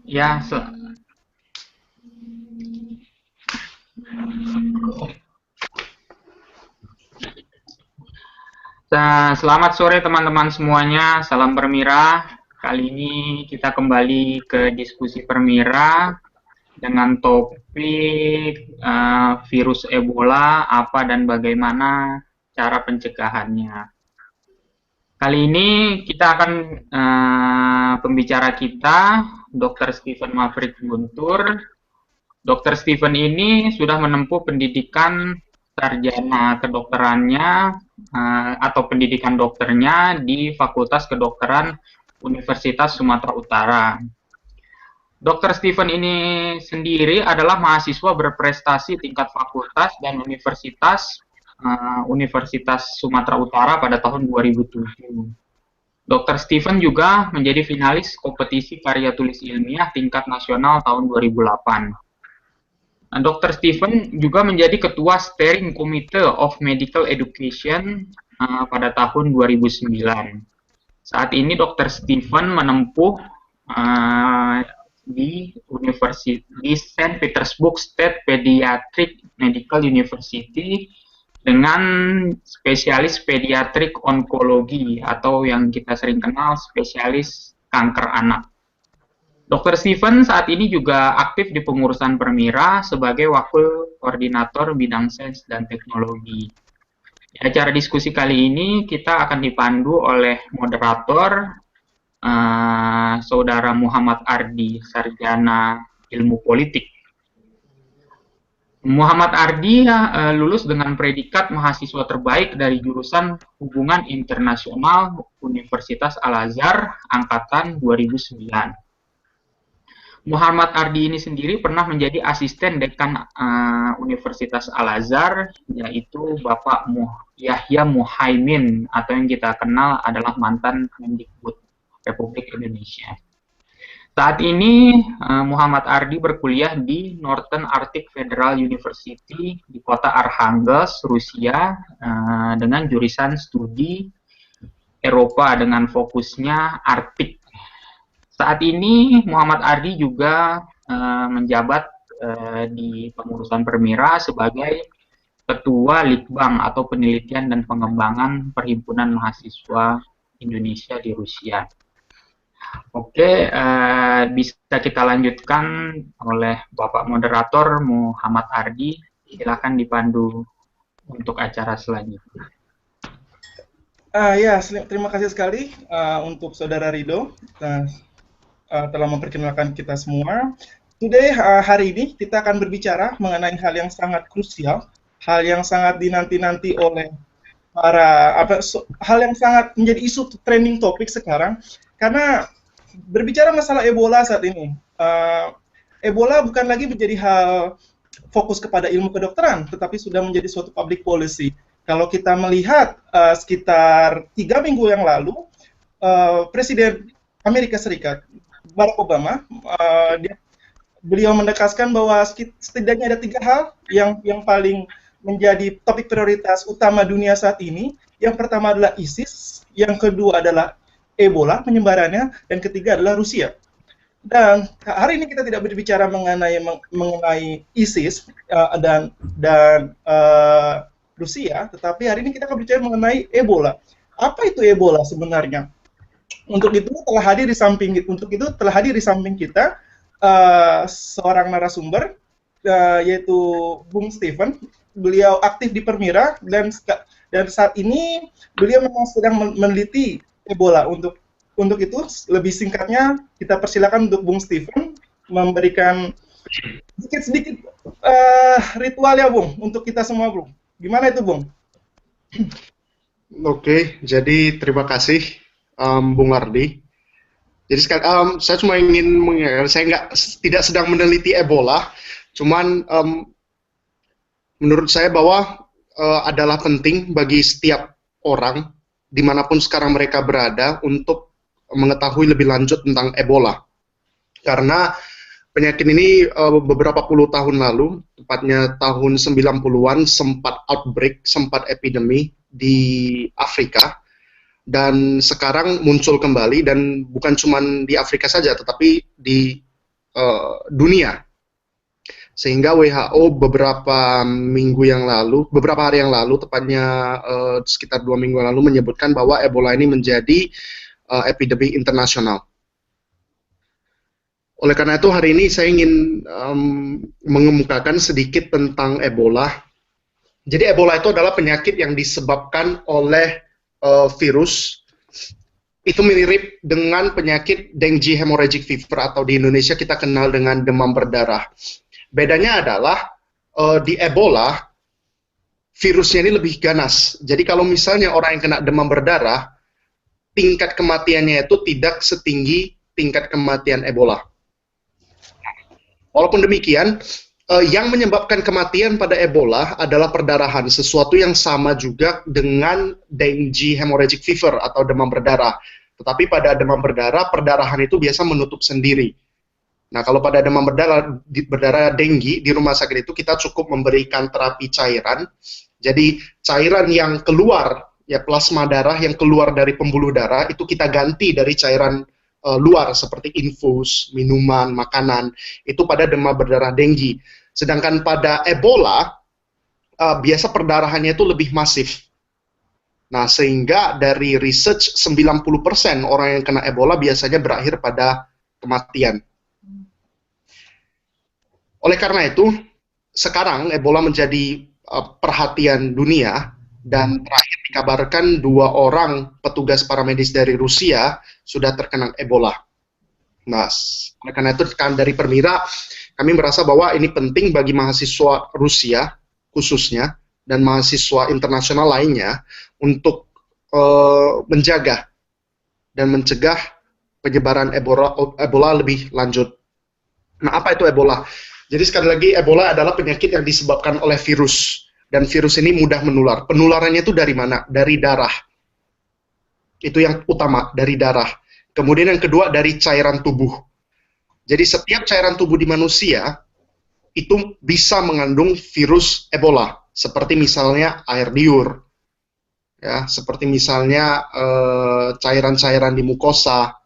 Ya, selamat sore teman-teman semuanya. Salam Permira. Kali ini kita kembali ke diskusi Permira dengan topik virus Ebola, apa dan bagaimana cara pencegahannya. Kali ini kita akan pembicara kita, Dr. Stephen Maverick Guntur. Dr. Stephen ini sudah menempuh pendidikan sarjana kedokterannya atau pendidikan dokternya di Fakultas Kedokteran Universitas Sumatera Utara. Dr. Stephen ini sendiri adalah mahasiswa berprestasi tingkat fakultas dan Universitas Sumatera Utara pada tahun 2007. Dr. Stephen juga menjadi finalis kompetisi karya tulis ilmiah tingkat nasional tahun 2008. Dr. Stephen juga menjadi Ketua Steering Committee of Medical Education pada tahun 2009. Saat ini Dr. Stephen menempuh di Saint Petersburg State Pediatric Medical University dengan spesialis pediatrik onkologi atau yang kita sering kenal spesialis kanker anak. Dr. Stephen saat ini juga aktif di pengurusan Permira sebagai Wakil Koordinator Bidang Sains dan Teknologi. Di acara diskusi kali ini kita akan dipandu oleh moderator Saudara Muhammad Ardi, Sarjana Ilmu Politik. Muhammad Ardi lulus dengan predikat mahasiswa terbaik dari jurusan Hubungan Internasional Universitas Al-Azhar angkatan 2009. Muhammad Ardi ini sendiri pernah menjadi asisten dekan Universitas Al-Azhar, yaitu Bapak Yahya Muhaimin, atau yang kita kenal adalah mantan Mendikbud Republik Indonesia. Saat ini Muhammad Ardi berkuliah di Northern Arctic Federal University di kota Arkhangelsk, Rusia, dengan jurusan studi Eropa dengan fokusnya Arktik. Saat ini Muhammad Ardi juga menjabat di pengurusan Permira sebagai Ketua Litbang atau Penelitian dan Pengembangan Perhimpunan Mahasiswa Indonesia di Rusia. Oke, bisa kita lanjutkan oleh Bapak Moderator Muhammad Ardi. Silakan dipandu untuk acara selanjutnya. Ya, terima kasih sekali untuk Saudara Rido telah memperkenalkan kita semua. Today, hari ini kita akan berbicara mengenai hal yang sangat krusial, hal yang sangat dinanti-nanti oleh hal yang sangat menjadi isu trending topik sekarang, karena berbicara masalah Ebola saat ini, Ebola bukan lagi menjadi hal fokus kepada ilmu kedokteran, tetapi sudah menjadi suatu public policy. Kalau kita melihat sekitar 3 minggu yang lalu, Presiden Amerika Serikat Barack Obama, beliau menegaskan bahwa setidaknya ada 3 hal yang paling menjadi topik prioritas utama dunia saat ini. Yang pertama adalah ISIS, yang kedua adalah Ebola penyebarannya, dan ketiga adalah Rusia. Dan hari ini kita tidak berbicara mengenai ISIS dan Rusia, tetapi hari ini kita akan berbicara mengenai Ebola. Apa itu Ebola sebenarnya? Untuk itu telah hadir di samping kita seorang narasumber, yaitu Bung Stephen. Beliau aktif di Permira dan saat ini beliau memang sedang meneliti Ebola. Untuk itu lebih singkatnya kita persilakan untuk Bung Stephen memberikan sedikit ritual ya Bung untuk kita semua Bung. Gimana itu Bung? Oke, jadi terima kasih Bung Ardi. Jadi saya cuma ingin saya tidak sedang meneliti Ebola, cuman menurut saya bahwa adalah penting bagi setiap orang dimanapun sekarang mereka berada untuk mengetahui lebih lanjut tentang Ebola. Karena penyakit ini beberapa puluh tahun lalu, tepatnya tahun 90-an, sempat outbreak, sempat epidemi di Afrika. Dan sekarang muncul kembali, dan bukan cuma di Afrika saja, tetapi di dunia. Sehingga WHO beberapa hari yang lalu, tepatnya sekitar 2 minggu lalu, menyebutkan bahwa Ebola ini menjadi epidemi internasional. Oleh karena itu, hari ini saya ingin mengemukakan sedikit tentang Ebola. Jadi Ebola itu adalah penyakit yang disebabkan oleh virus. Itu mirip dengan penyakit dengue hemorrhagic fever, atau di Indonesia kita kenal dengan demam berdarah. Bedanya adalah di Ebola, virusnya ini lebih ganas. Jadi kalau misalnya orang yang kena demam berdarah, tingkat kematiannya itu tidak setinggi tingkat kematian Ebola. Walaupun demikian, yang menyebabkan kematian pada Ebola adalah perdarahan, sesuatu yang sama juga dengan dengue hemorrhagic fever atau demam berdarah. Tetapi pada demam berdarah, perdarahan itu biasa menutup sendiri. Nah, kalau pada demam berdarah dengue, di rumah sakit itu kita cukup memberikan terapi cairan. Jadi, cairan yang keluar, ya plasma darah yang keluar dari pembuluh darah, itu kita ganti dari cairan luar, seperti infus, minuman, makanan. Itu pada demam berdarah dengue. Sedangkan pada Ebola, biasa perdarahannya itu lebih masif. Nah, sehingga dari research, 90% orang yang kena Ebola biasanya berakhir pada kematian. Oleh karena itu, sekarang Ebola menjadi perhatian dunia, dan terakhir dikabarkan 2 orang petugas paramedis dari Rusia sudah terkena Ebola. Nah, oleh karena itu dari Permira, kami merasa bahwa ini penting bagi mahasiswa Rusia khususnya, dan mahasiswa internasional lainnya, untuk menjaga dan mencegah penyebaran Ebola lebih lanjut. Nah, apa itu Ebola? Jadi sekali lagi, Ebola adalah penyakit yang disebabkan oleh virus. Dan virus ini mudah menular. Penularannya itu dari mana? Dari darah. Itu yang utama, dari darah. Kemudian yang kedua, dari cairan tubuh. Jadi setiap cairan tubuh di manusia, itu bisa mengandung virus Ebola. Seperti misalnya air liur. Ya, seperti misalnya cairan-cairan di mukosa,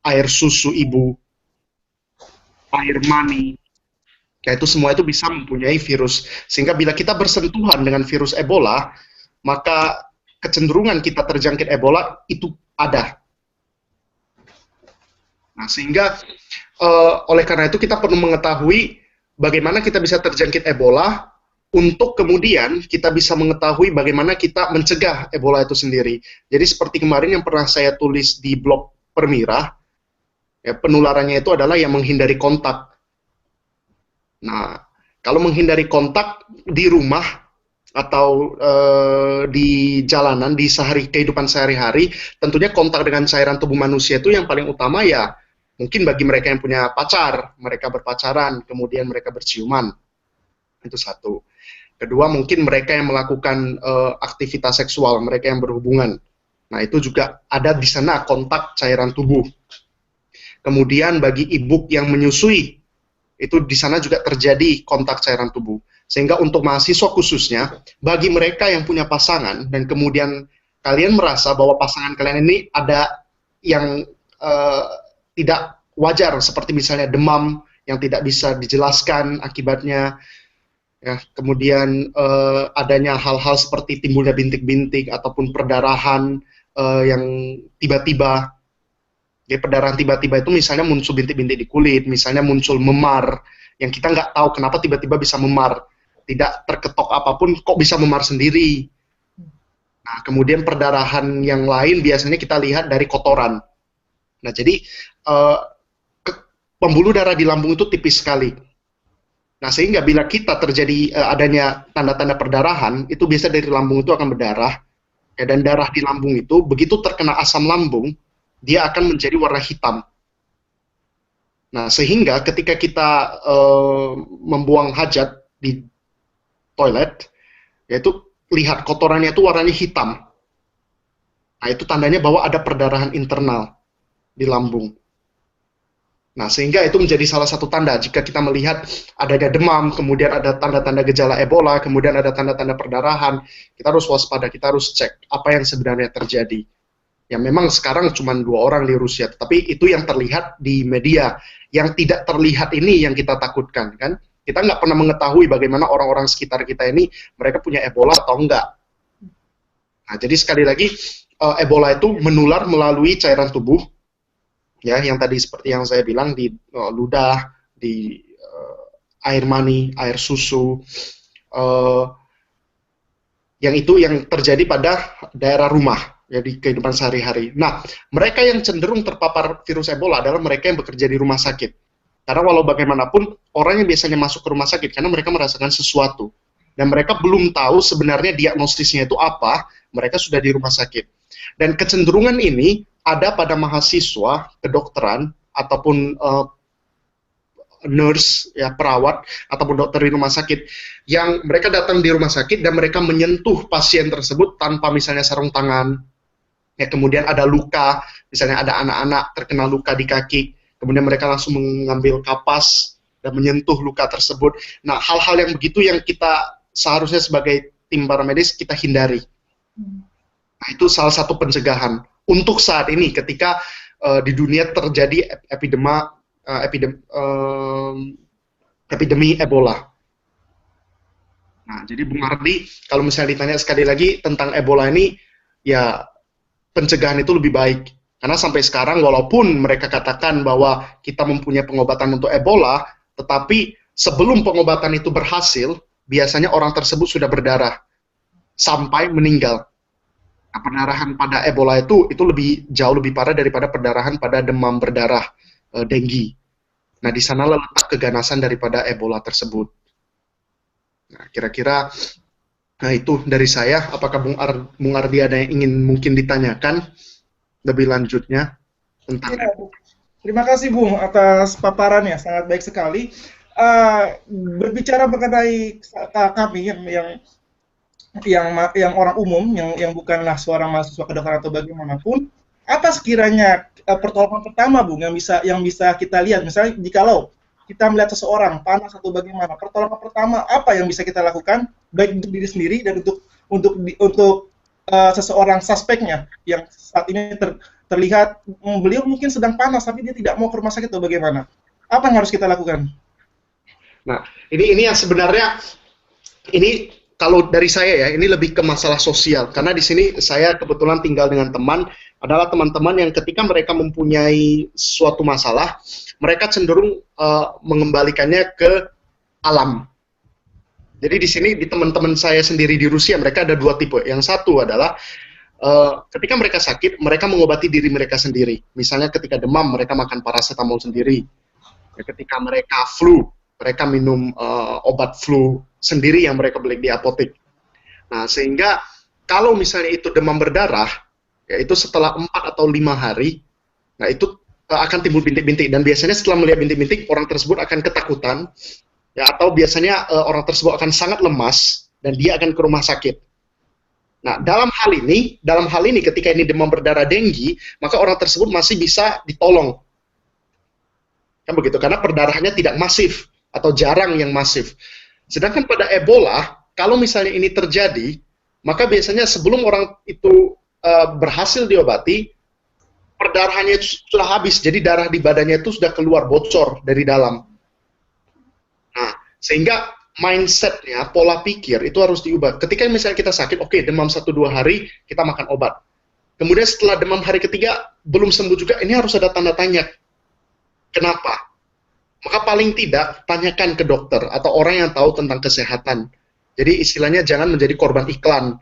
air susu ibu, air mani. Ya, itu semua itu bisa mempunyai virus. Sehingga bila kita bersentuhan dengan virus Ebola, maka kecenderungan kita terjangkit Ebola itu ada. Nah, sehingga oleh karena itu kita perlu mengetahui bagaimana kita bisa terjangkit Ebola, untuk kemudian kita bisa mengetahui bagaimana kita mencegah Ebola itu sendiri. Jadi seperti kemarin yang pernah saya tulis di blog Permira, ya, penularannya itu adalah yang menghindari kontak. Nah, kalau menghindari kontak di rumah atau di jalanan, di kehidupan sehari-hari, tentunya kontak dengan cairan tubuh manusia itu yang paling utama ya, mungkin bagi mereka yang punya pacar, mereka berpacaran, kemudian mereka berciuman. Itu satu. Kedua, mungkin mereka yang melakukan aktivitas seksual, mereka yang berhubungan. Nah, itu juga ada di sana kontak cairan tubuh. Kemudian bagi ibu yang menyusui, itu di sana juga terjadi kontak cairan tubuh. Sehingga untuk mahasiswa khususnya, bagi mereka yang punya pasangan, dan kemudian kalian merasa bahwa pasangan kalian ini ada yang tidak wajar, seperti misalnya demam yang tidak bisa dijelaskan akibatnya, ya, kemudian adanya hal-hal seperti timbulnya bintik-bintik, ataupun perdarahan yang tiba-tiba. Jadi perdarahan tiba-tiba itu misalnya muncul bintik-bintik di kulit, misalnya muncul memar, yang kita nggak tahu kenapa tiba-tiba bisa memar, tidak terketok apapun, kok bisa memar sendiri. Nah, kemudian perdarahan yang lain biasanya kita lihat dari kotoran. Nah, jadi pembuluh darah di lambung itu tipis sekali. Nah, sehingga bila kita terjadi adanya tanda-tanda perdarahan, itu biasa dari lambung itu akan berdarah, ya, dan darah di lambung itu begitu terkena asam lambung, dia akan menjadi warna hitam. Nah, sehingga ketika kita membuang hajat di toilet, yaitu lihat kotorannya itu warnanya hitam. Nah, itu tandanya bahwa ada perdarahan internal di lambung. Nah, sehingga itu menjadi salah satu tanda jika kita melihat adanya demam, kemudian ada tanda-tanda gejala Ebola, kemudian ada tanda-tanda perdarahan, kita harus waspada, kita harus cek apa yang sebenarnya terjadi. Ya memang sekarang cuma 2 orang di Rusia, tapi itu yang terlihat di media. Yang tidak terlihat ini yang kita takutkan, kan? Kita nggak pernah mengetahui bagaimana orang-orang sekitar kita ini, mereka punya Ebola atau enggak. Nah, jadi sekali lagi, Ebola itu menular melalui cairan tubuh, ya, yang tadi seperti yang saya bilang, di ludah, di air mani, air susu, yang itu yang terjadi pada daerah rumah, ya, di kehidupan sehari-hari. Nah, mereka yang cenderung terpapar virus Ebola adalah mereka yang bekerja di rumah sakit. Karena walau bagaimanapun, orang yang biasanya masuk ke rumah sakit karena mereka merasakan sesuatu. Dan mereka belum tahu sebenarnya diagnosisnya itu apa, mereka sudah di rumah sakit. Dan kecenderungan ini ada pada mahasiswa kedokteran ataupun nurse, ya, perawat ataupun dokter di rumah sakit, yang mereka datang di rumah sakit dan mereka menyentuh pasien tersebut tanpa misalnya sarung tangan, ya, kemudian ada luka, misalnya ada anak-anak terkena luka di kaki, kemudian mereka langsung mengambil kapas dan menyentuh luka tersebut. Nah, hal-hal yang begitu yang kita seharusnya sebagai tim paramedis kita hindari. Nah, itu salah satu pencegahan untuk saat ini ketika di dunia terjadi epidemi Ebola. Nah, jadi Bung Ardi, kalau misalnya ditanya sekali lagi tentang Ebola ini, ya pencegahan itu lebih baik. Karena sampai sekarang walaupun mereka katakan bahwa kita mempunyai pengobatan untuk Ebola, tetapi sebelum pengobatan itu berhasil, biasanya orang tersebut sudah berdarah sampai meninggal. Nah, perdarahan pada Ebola itu jauh lebih parah daripada perdarahan pada demam berdarah, denggi. Nah, di sana letak keganasan daripada Ebola tersebut. Nah, kira-kira itu dari saya. Apakah Bung Ardi ada yang ingin mungkin ditanyakan lebih lanjutnya tentang Ya, terima kasih Bung atas paparannya, sangat baik sekali. Berbicara mengenai kami yang orang umum, yang bukanlah seorang mahasiswa kedokteran atau bagaimanapun, apa sekiranya pertolongan pertama, Bung, yang bisa kita lihat, misalnya jikalau kita melihat seseorang panas atau bagaimana, pertolongan pertama apa yang bisa kita lakukan, baik untuk diri sendiri dan untuk seseorang suspeknya yang saat ini terlihat beliau mungkin sedang panas tapi dia tidak mau ke rumah sakit atau bagaimana? Apa yang harus kita lakukan? Nah, ini yang sebenarnya ini kalau dari saya, ya, ini lebih ke masalah sosial. Karena di sini saya kebetulan tinggal dengan teman, adalah teman-teman yang ketika mereka mempunyai suatu masalah, mereka cenderung mengembalikannya ke alam. Jadi di sini di teman-teman saya sendiri di Rusia, mereka ada 2 tipe. Yang satu adalah ketika mereka sakit, mereka mengobati diri mereka sendiri. Misalnya ketika demam, mereka makan paracetamol sendiri. Ketika mereka flu, mereka minum obat flu sendiri yang mereka beli di apotek. Nah, sehingga kalau misalnya itu demam berdarah, yaitu setelah 4 atau 5 hari, nah itu akan timbul bintik-bintik. Dan biasanya setelah melihat bintik-bintik, orang tersebut akan ketakutan, ya, atau biasanya orang tersebut akan sangat lemas, dan dia akan ke rumah sakit. Nah, dalam hal ini ketika ini demam berdarah denggi, maka orang tersebut masih bisa ditolong. Kan begitu, karena perdarahannya tidak masif, atau jarang yang masif. Sedangkan pada Ebola, kalau misalnya ini terjadi, maka biasanya sebelum orang itu berhasil diobati, perdarahannya sudah habis, jadi darah di badannya itu sudah keluar, bocor dari dalam. Nah, sehingga mindsetnya, pola pikir itu harus diubah. Ketika misalnya kita sakit, oke, demam 1-2 hari, kita makan obat. Kemudian setelah demam hari ketiga, belum sembuh juga, ini harus ada tanda tanya. Kenapa? Maka paling tidak, tanyakan ke dokter atau orang yang tahu tentang kesehatan. Jadi istilahnya jangan menjadi korban iklan.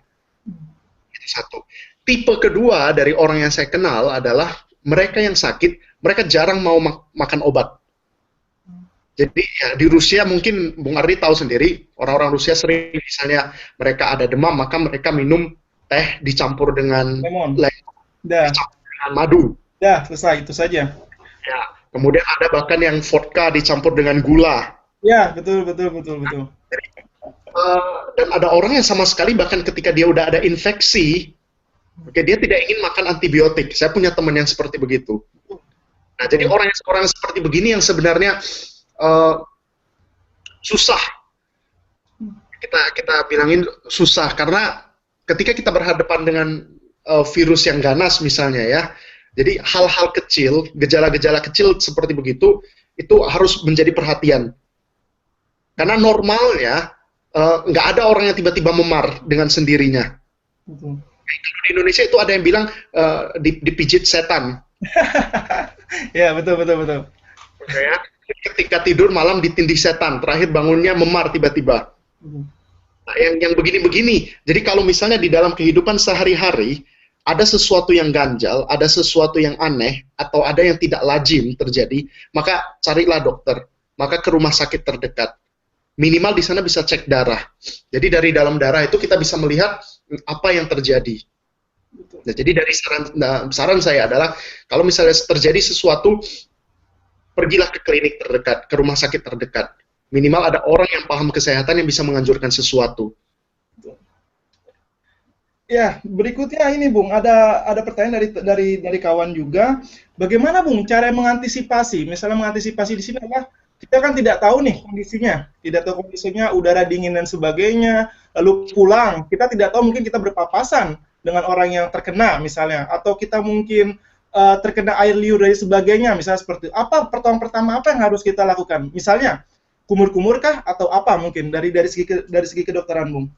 Itu satu. Tipe kedua dari orang yang saya kenal adalah mereka yang sakit, mereka jarang mau makan obat. Jadi ya, di Rusia mungkin Bung Ardi tahu sendiri, orang-orang Rusia sering misalnya mereka ada demam, maka mereka minum teh dicampur dengan Lemon. Dicampur dengan madu. Ya, selesai, itu saja. Ya. Kemudian ada bahkan yang vodka dicampur dengan gula. Ya, betul. Dan ada orang yang sama sekali bahkan ketika dia udah ada infeksi, dia tidak ingin makan antibiotik. Saya punya teman yang seperti begitu. Nah, jadi orang yang seperti begini yang sebenarnya susah. Kita bilangin susah karena ketika kita berhadapan dengan virus yang ganas misalnya ya. Jadi hal-hal kecil, gejala-gejala kecil seperti begitu, itu harus menjadi perhatian. Karena normalnya nggak ada orang yang tiba-tiba memar dengan sendirinya. Betul. Di Indonesia itu ada yang bilang dipijit setan. Ya, betul, betul, betul. Ya. Ketika tidur malam ditindih setan, terakhir bangunnya memar tiba-tiba. Nah, yang begini-begini. Jadi kalau misalnya di dalam kehidupan sehari-hari ada sesuatu yang ganjal, ada sesuatu yang aneh, atau ada yang tidak lazim terjadi, maka carilah dokter, maka ke rumah sakit terdekat. Minimal di sana bisa cek darah. Jadi dari dalam darah itu kita bisa melihat apa yang terjadi. Nah, jadi dari saran saya adalah kalau misalnya terjadi sesuatu, pergilah ke klinik terdekat, ke rumah sakit terdekat. Minimal ada orang yang paham kesehatan yang bisa menganjurkan sesuatu. Ya, berikutnya ini Bung, ada pertanyaan dari kawan juga. Bagaimana Bung cara mengantisipasi? Misalnya mengantisipasi di sini adalah kita kan tidak tahu nih kondisinya, tidak tahu kondisinya, udara dingin dan sebagainya. Lalu pulang, kita tidak tahu mungkin kita berpapasan dengan orang yang terkena misalnya, atau kita mungkin terkena air liur dan sebagainya, misalnya seperti apa pertolongan pertama apa yang harus kita lakukan? Misalnya kumur-kumur kah atau apa mungkin dari segi kedokteran, Bung?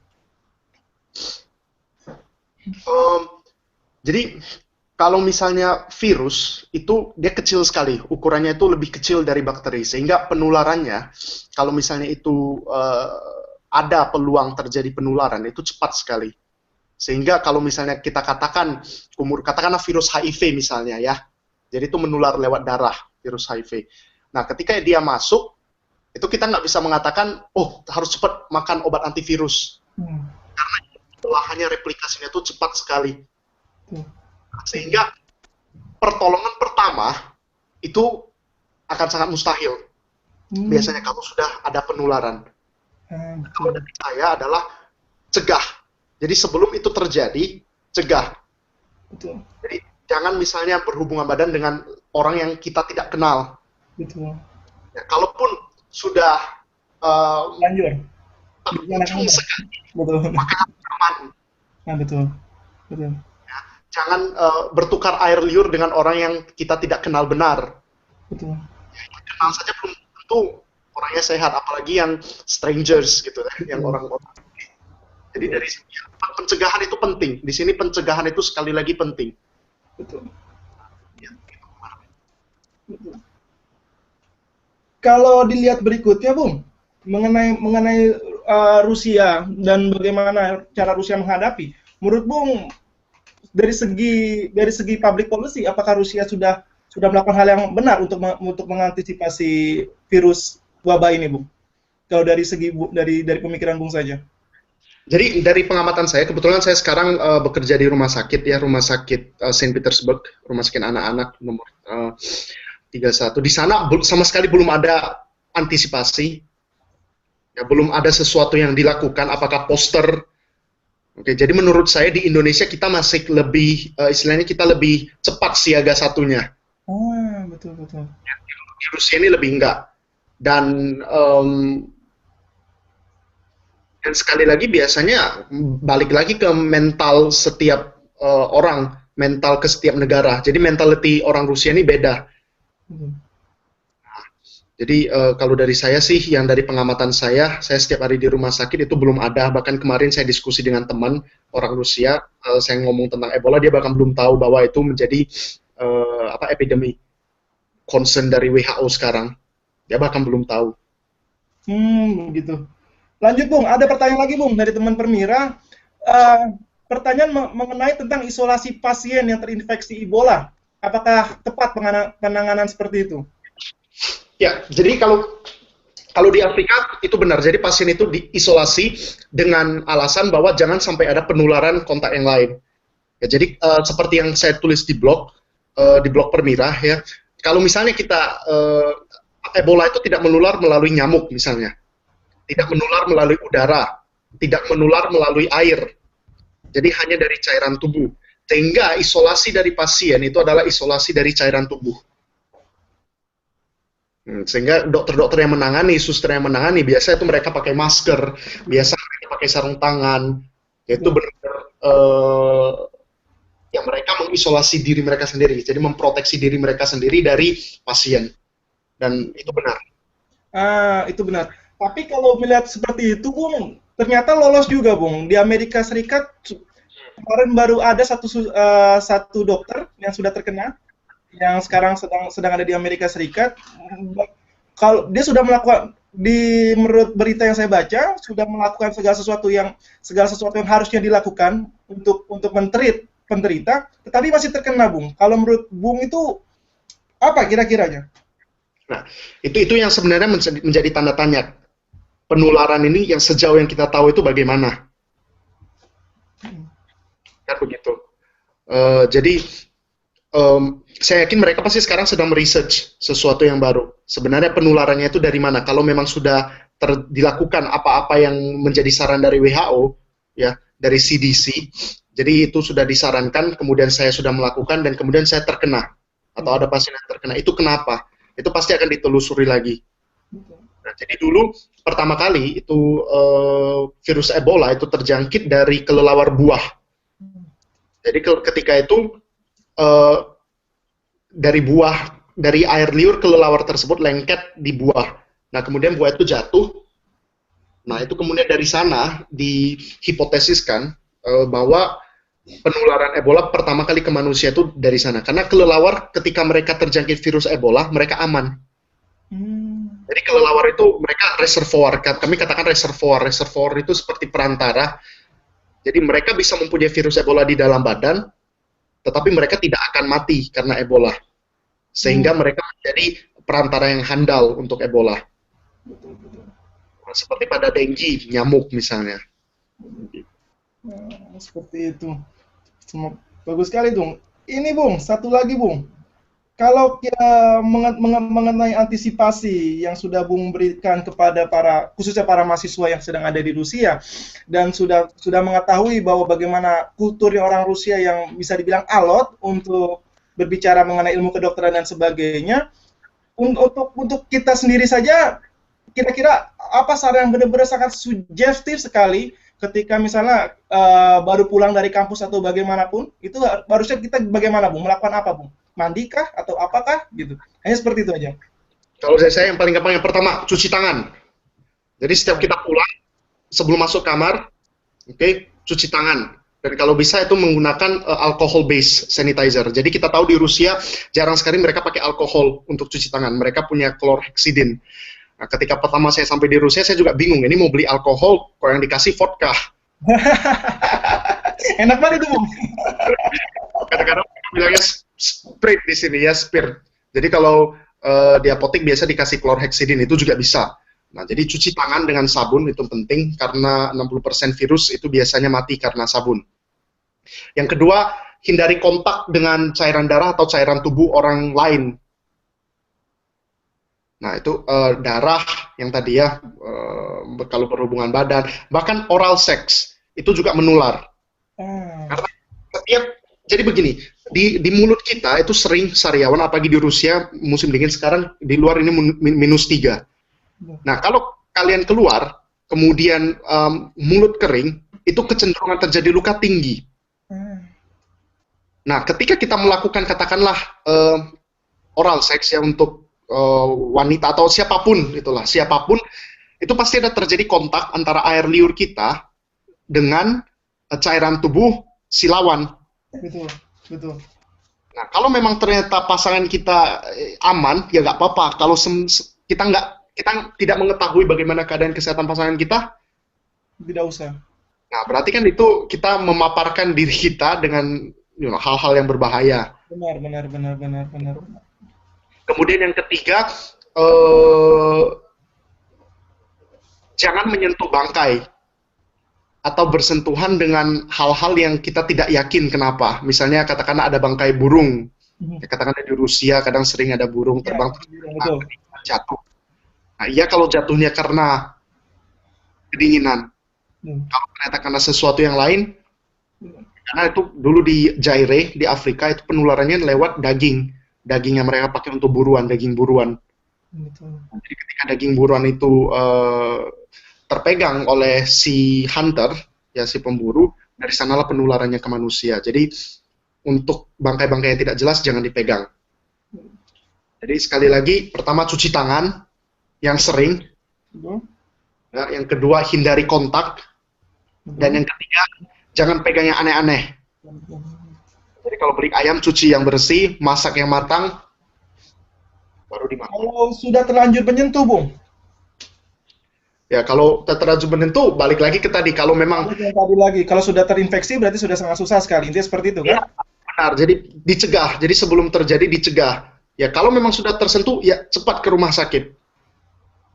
Jadi kalau misalnya virus itu dia kecil sekali, ukurannya itu lebih kecil dari bakteri, sehingga penularannya kalau misalnya itu ada peluang terjadi penularan itu cepat sekali. Sehingga kalau misalnya kita katakan katakanlah virus HIV misalnya ya, jadi itu menular lewat darah virus HIV. Nah ketika dia masuk, itu kita nggak bisa mengatakan, oh harus cepat makan obat antivirus, karena lahannya replikasinya itu cepat sekali. Sehingga pertolongan pertama itu akan sangat mustahil. Biasanya kalau sudah ada penularan. Kalau dari saya adalah cegah. Jadi sebelum itu terjadi, cegah. Betul. Jadi jangan misalnya berhubungan badan dengan orang yang kita tidak kenal. Betul. Ya, kalaupun sudah lanjut. ujung sekali, Betul. maka aman. Nah, betul. Betul. Ya, jangan bertukar air liur dengan orang yang kita tidak kenal benar. Betul. Ya, kenal saja belum tentu orangnya sehat, apalagi yang strangers gitu, yang orang-orang. Jadi dari sini pencegahan itu penting. Di sini pencegahan itu sekali lagi penting. Betul. Betul. Kalau dilihat berikutnya, Bung, mengenai Rusia dan bagaimana cara Rusia menghadapi, menurut Bung dari segi public policy, apakah Rusia sudah melakukan hal yang benar untuk mengantisipasi virus wabah ini, Bung? Kalau dari segi dari pemikiran Bung saja. Jadi dari pengamatan saya, kebetulan saya sekarang bekerja di rumah sakit ya, rumah sakit Saint Petersburg, rumah sakit anak-anak nomor 31. Di sana sama sekali belum ada antisipasi, ya, belum ada sesuatu yang dilakukan, apakah poster. Oke, jadi menurut saya di Indonesia kita masih lebih, istilahnya kita lebih cepat siaga satunya. Oh, betul. Di Rusia ini lebih enggak. Dan sekali lagi biasanya balik lagi ke mental setiap orang, mental ke setiap negara. Jadi mentality orang Rusia ini beda. Nah, jadi kalau dari saya sih, yang dari pengamatan saya setiap hari di rumah sakit itu belum ada. Bahkan kemarin saya diskusi dengan teman orang Rusia, saya ngomong tentang Ebola, dia bahkan belum tahu bahwa itu menjadi epidemi concern dari WHO sekarang. Dia bahkan belum tahu. Begitu. Lanjut, Bung. Ada pertanyaan lagi, Bung, dari teman Permira. Pertanyaan mengenai tentang isolasi pasien yang terinfeksi Ebola. Apakah tepat penanganan seperti itu? Ya, jadi kalau di Afrika itu benar. Jadi pasien itu diisolasi dengan alasan bahwa jangan sampai ada penularan kontak yang lain. Ya, jadi seperti yang saya tulis di blog Permira ya. Kalau misalnya kita Ebola itu tidak menular melalui nyamuk misalnya. Tidak menular melalui udara, tidak menular melalui air. Jadi hanya dari cairan tubuh. Sehingga isolasi dari pasien itu adalah isolasi dari cairan tubuh. Sehingga dokter-dokter yang menangani, suster yang menangani, biasanya itu mereka pakai masker, biasa mereka pakai sarung tangan. Itu benar-benar ya mereka mengisolasi diri mereka sendiri, jadi memproteksi diri mereka sendiri dari pasien, dan itu benar. Itu benar. Tapi kalau melihat seperti itu, Bung, ternyata lolos juga, Bung. Di Amerika Serikat kemarin baru ada satu dokter yang sudah terkena, yang sekarang sedang ada di Amerika Serikat. Kalau dia sudah melakukan, menurut berita yang saya baca, sudah melakukan segala sesuatu yang harusnya dilakukan untuk men-treat penderita, tetapi masih terkena, Bung. Kalau menurut Bung itu apa kira-kiranya? Nah, itu yang sebenarnya menjadi tanda tanya. Penularan ini yang sejauh yang kita tahu itu bagaimana? Kan begitu. Jadi saya yakin mereka pasti sekarang sedang meresearch sesuatu yang baru. Sebenarnya penularannya itu dari mana? Kalau memang sudah dilakukan apa-apa yang menjadi saran dari WHO, ya, dari CDC, jadi itu sudah disarankan, kemudian saya sudah melakukan, dan kemudian saya terkena, atau ada pasien yang terkena. Itu kenapa? Itu pasti akan ditelusuri lagi. Nah, jadi dulu pertama kali itu virus Ebola itu terjangkit dari kelelawar buah. Jadi ketika itu dari air liur kelelawar tersebut lengket di buah. Nah, kemudian buah itu jatuh. Nah, itu kemudian dari sana dihipotesiskan bahwa penularan Ebola pertama kali ke manusia itu dari sana. Karena kelelawar ketika mereka terjangkit virus Ebola, mereka aman. Jadi kelelawar itu mereka reservoir, kami katakan reservoir itu seperti perantara. Jadi mereka bisa mempunyai virus Ebola di dalam badan, tetapi mereka tidak akan mati karena Ebola. Sehingga mereka menjadi perantara yang handal untuk Ebola. Seperti pada dengue, nyamuk misalnya. Seperti itu. Bagus sekali, Bung. Ini, Bung, satu lagi, Bung. Kalau mengenai antisipasi yang sudah Bung berikan kepada khususnya para mahasiswa yang sedang ada di Rusia, dan sudah mengetahui bahwa bagaimana kulturnya orang Rusia yang bisa dibilang alot untuk berbicara mengenai ilmu kedokteran dan sebagainya, untuk kita sendiri saja, kira-kira apa saran yang benar-benar sangat sugestif sekali ketika misalnya baru pulang dari kampus atau bagaimanapun, itu harusnya kita bagaimana, Bung? Melakukan apa, Bung? Mandikah atau apakah gitu? Hanya seperti itu aja. Kalau saya yang paling gampang, yang pertama cuci tangan. Jadi setiap kita pulang sebelum masuk kamar, cuci tangan. Dan kalau bisa itu menggunakan alcohol based sanitizer. Jadi kita tahu di Rusia jarang sekali mereka pakai alkohol untuk cuci tangan. Mereka punya chlorhexidine. Nah, ketika pertama saya sampai di Rusia, saya juga bingung. Ini mau beli alkohol, kok yang dikasih vodka. Enak banget itu, Bung. Kadang-kadang bilangnya spirit di sini ya, spirit. Jadi kalau di apotek biasa dikasih chlorhexidine, itu juga bisa. Nah, jadi cuci tangan dengan sabun itu penting, karena 60% virus itu biasanya mati karena sabun. Yang kedua, hindari kontak dengan cairan darah atau cairan tubuh orang lain. Nah, itu darah yang tadi ya, kalau berhubungan badan, bahkan oral sex, itu juga menular. Karena jadi begini, di mulut kita itu sering sariawan, apalagi di Rusia musim dingin sekarang, di luar ini -3. Nah, kalau kalian keluar, kemudian mulut kering, itu kecenderungan terjadi luka tinggi. Nah, ketika kita melakukan katakanlah oral sex ya untuk wanita atau siapapun, siapapun, itu pasti ada terjadi kontak antara air liur kita dengan cairan tubuh si lawan. Betul. Nah, kalau memang ternyata pasangan kita aman, ya nggak apa-apa. Kalau kita tidak mengetahui bagaimana keadaan kesehatan pasangan kita, tidak usah. Nah, berarti kan itu kita memaparkan diri kita dengan hal-hal yang berbahaya. Benar. Kemudian yang ketiga, jangan menyentuh bangkai atau bersentuhan dengan hal-hal yang kita tidak yakin kenapa. Misalnya katakanlah ada bangkai burung. Katakanlah di Rusia kadang sering ada burung terbang jatuh. Nah, iya kalau jatuhnya karena kedinginan. Kalau ternyata karena sesuatu yang lain, karena itu dulu di Zaire, di Afrika, itu penularannya lewat daging yang mereka pakai untuk buruan, daging buruan. Jadi ketika daging buruan itu terpegang oleh si hunter, ya si pemburu, dari sanalah penularannya ke manusia. Jadi untuk bangkai-bangkai yang tidak jelas jangan dipegang. Jadi sekali lagi, pertama cuci tangan yang sering, ya, yang kedua hindari kontak, dan yang ketiga jangan pegang yang aneh-aneh. Jadi kalau beli ayam cuci yang bersih, masak yang matang, baru dimakan. Kalau sudah terlanjur menyentuh, Bung? Ya kalau terlanjur menyentuh, balik lagi ke tadi, kalau memang Tadi lagi, kalau sudah terinfeksi berarti sudah sangat susah sekali. Intinya seperti itu kan? ya, benar, jadi dicegah. Jadi sebelum terjadi dicegah. Ya kalau memang sudah tersentuh, ya cepat ke rumah sakit.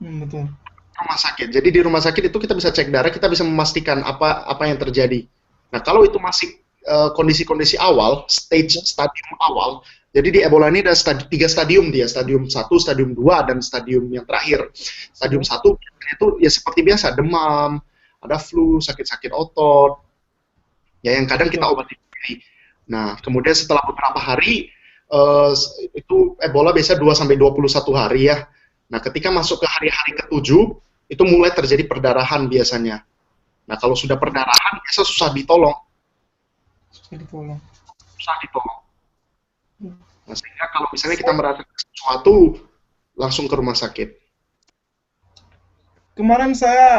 Betul. Rumah sakit. Jadi di rumah sakit itu kita bisa cek darah, kita bisa memastikan apa yang terjadi. Nah kalau itu masih kondisi-kondisi awal, stadium awal. Jadi di Ebola ini ada 3 stadium dia, stadium 1, stadium 2, dan stadium yang terakhir. Stadium 1 itu ya seperti biasa, demam, ada flu, sakit-sakit otot, ya yang kadang kita obati sendiri. Nah, kemudian setelah beberapa hari, itu Ebola biasa 2-21 hari ya. Nah, ketika masuk ke hari-hari ke-7, itu mulai terjadi perdarahan biasanya. Nah, kalau sudah perdarahan, biasa susah ditolong. Susah ditolong. Nah, sehingga kalau misalnya kita merasa sesuatu, langsung ke rumah sakit. Kemarin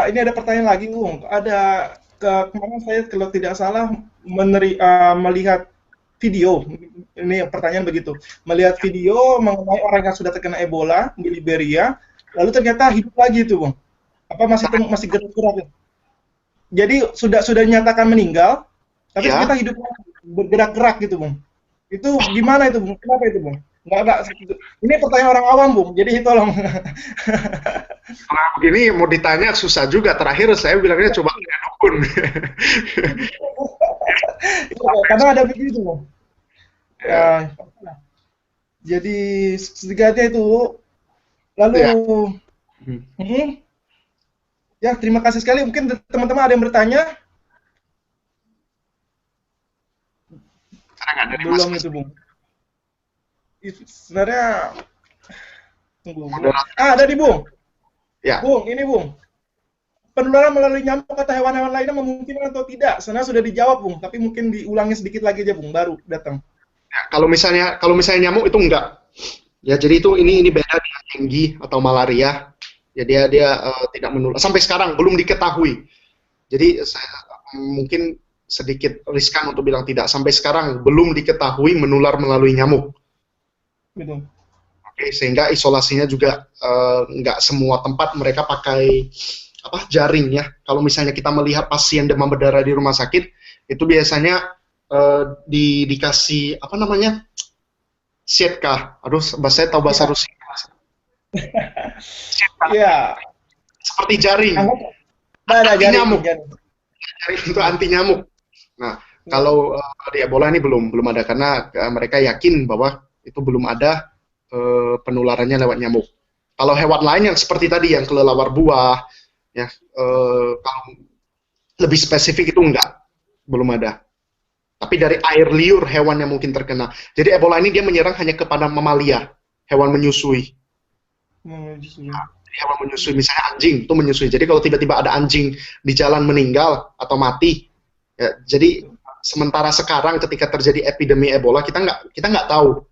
ini ada pertanyaan lagi, Bung. Kemarin saya kalau tidak salah melihat video. Ini pertanyaan begitu. Melihat video mengenai orang yang sudah terkena Ebola di Liberia, lalu ternyata hidup lagi itu, Bung. Apa masih gerak-gerak? Jadi sudah dinyatakan meninggal, tapi ternyata hidup lagi, bergerak-gerak gitu, Bung. Itu gimana itu, Bung? Kenapa itu, Bung? Nggak. Ini pertanyaan orang awam, Bung. Jadi tolong. Nah, begini mau ditanya susah juga. Terakhir saya bilangnya coba ke dukun. Karena ada begitu, Bung. Ya. Jadi setidaknya itu. Lalu, ya terima kasih sekali. Mungkin teman-teman ada yang bertanya? Belum itu, Bung. Sebenarnya ada nih, Bung. Ya. Bung, ini Bung. Penularan melalui nyamuk atau hewan-hewan lainnya memungkinkan atau tidak? Sebenarnya sudah dijawab, Bung, tapi mungkin diulangi sedikit lagi aja, Bung, baru datang. Ya, kalau misalnya nyamuk itu enggak. Ya, jadi itu ini beda dengan dengue atau malaria. Ya dia tidak menular. Sampai sekarang belum diketahui. Jadi saya mungkin sedikit riskan untuk bilang tidak. Sampai sekarang belum diketahui menular melalui nyamuk. Betul. Oke, sehingga isolasinya juga nggak semua tempat mereka pakai jaring ya. Kalau misalnya kita melihat pasien demam berdarah di rumah sakit, itu biasanya dikasih apa namanya? Sietka. Aduh, saya tahu bahasa Rusia. Iya. Seperti jaring. Anti nyamuk. Jaring untuk anti nyamuk. Nah, kalau di Ebola ini belum ada karena mereka yakin bahwa itu belum ada penularannya lewat nyamuk. Kalau hewan lain yang seperti tadi yang kelelawar buah, ya kalau lebih spesifik itu belum ada. Tapi dari air liur hewan yang mungkin terkena. Jadi Ebola ini dia menyerang hanya kepada mamalia, hewan menyusui. Jadi hewan menyusui, misalnya anjing itu menyusui. Jadi kalau tiba-tiba ada anjing di jalan meninggal atau mati, ya, jadi sementara sekarang ketika terjadi epidemi Ebola kita nggak tahu.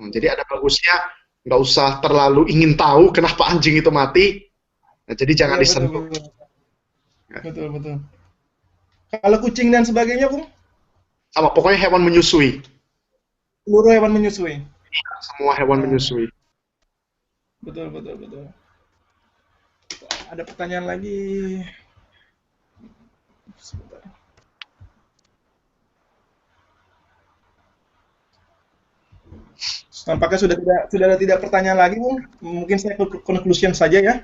Jadi ada bagusnya nggak usah terlalu ingin tahu kenapa anjing itu mati. Nah, jadi jangan disentuh. Betul. Kalau kucing dan sebagainya, Bung? Sama, pokoknya hewan menyusui. Seluruh hewan menyusui. Semua hewan menyusui. Betul. Ada pertanyaan lagi. Sebentar. Tampaknya sudah tidak pertanyaan lagi, Bung. Mungkin saya conclusion saja ya.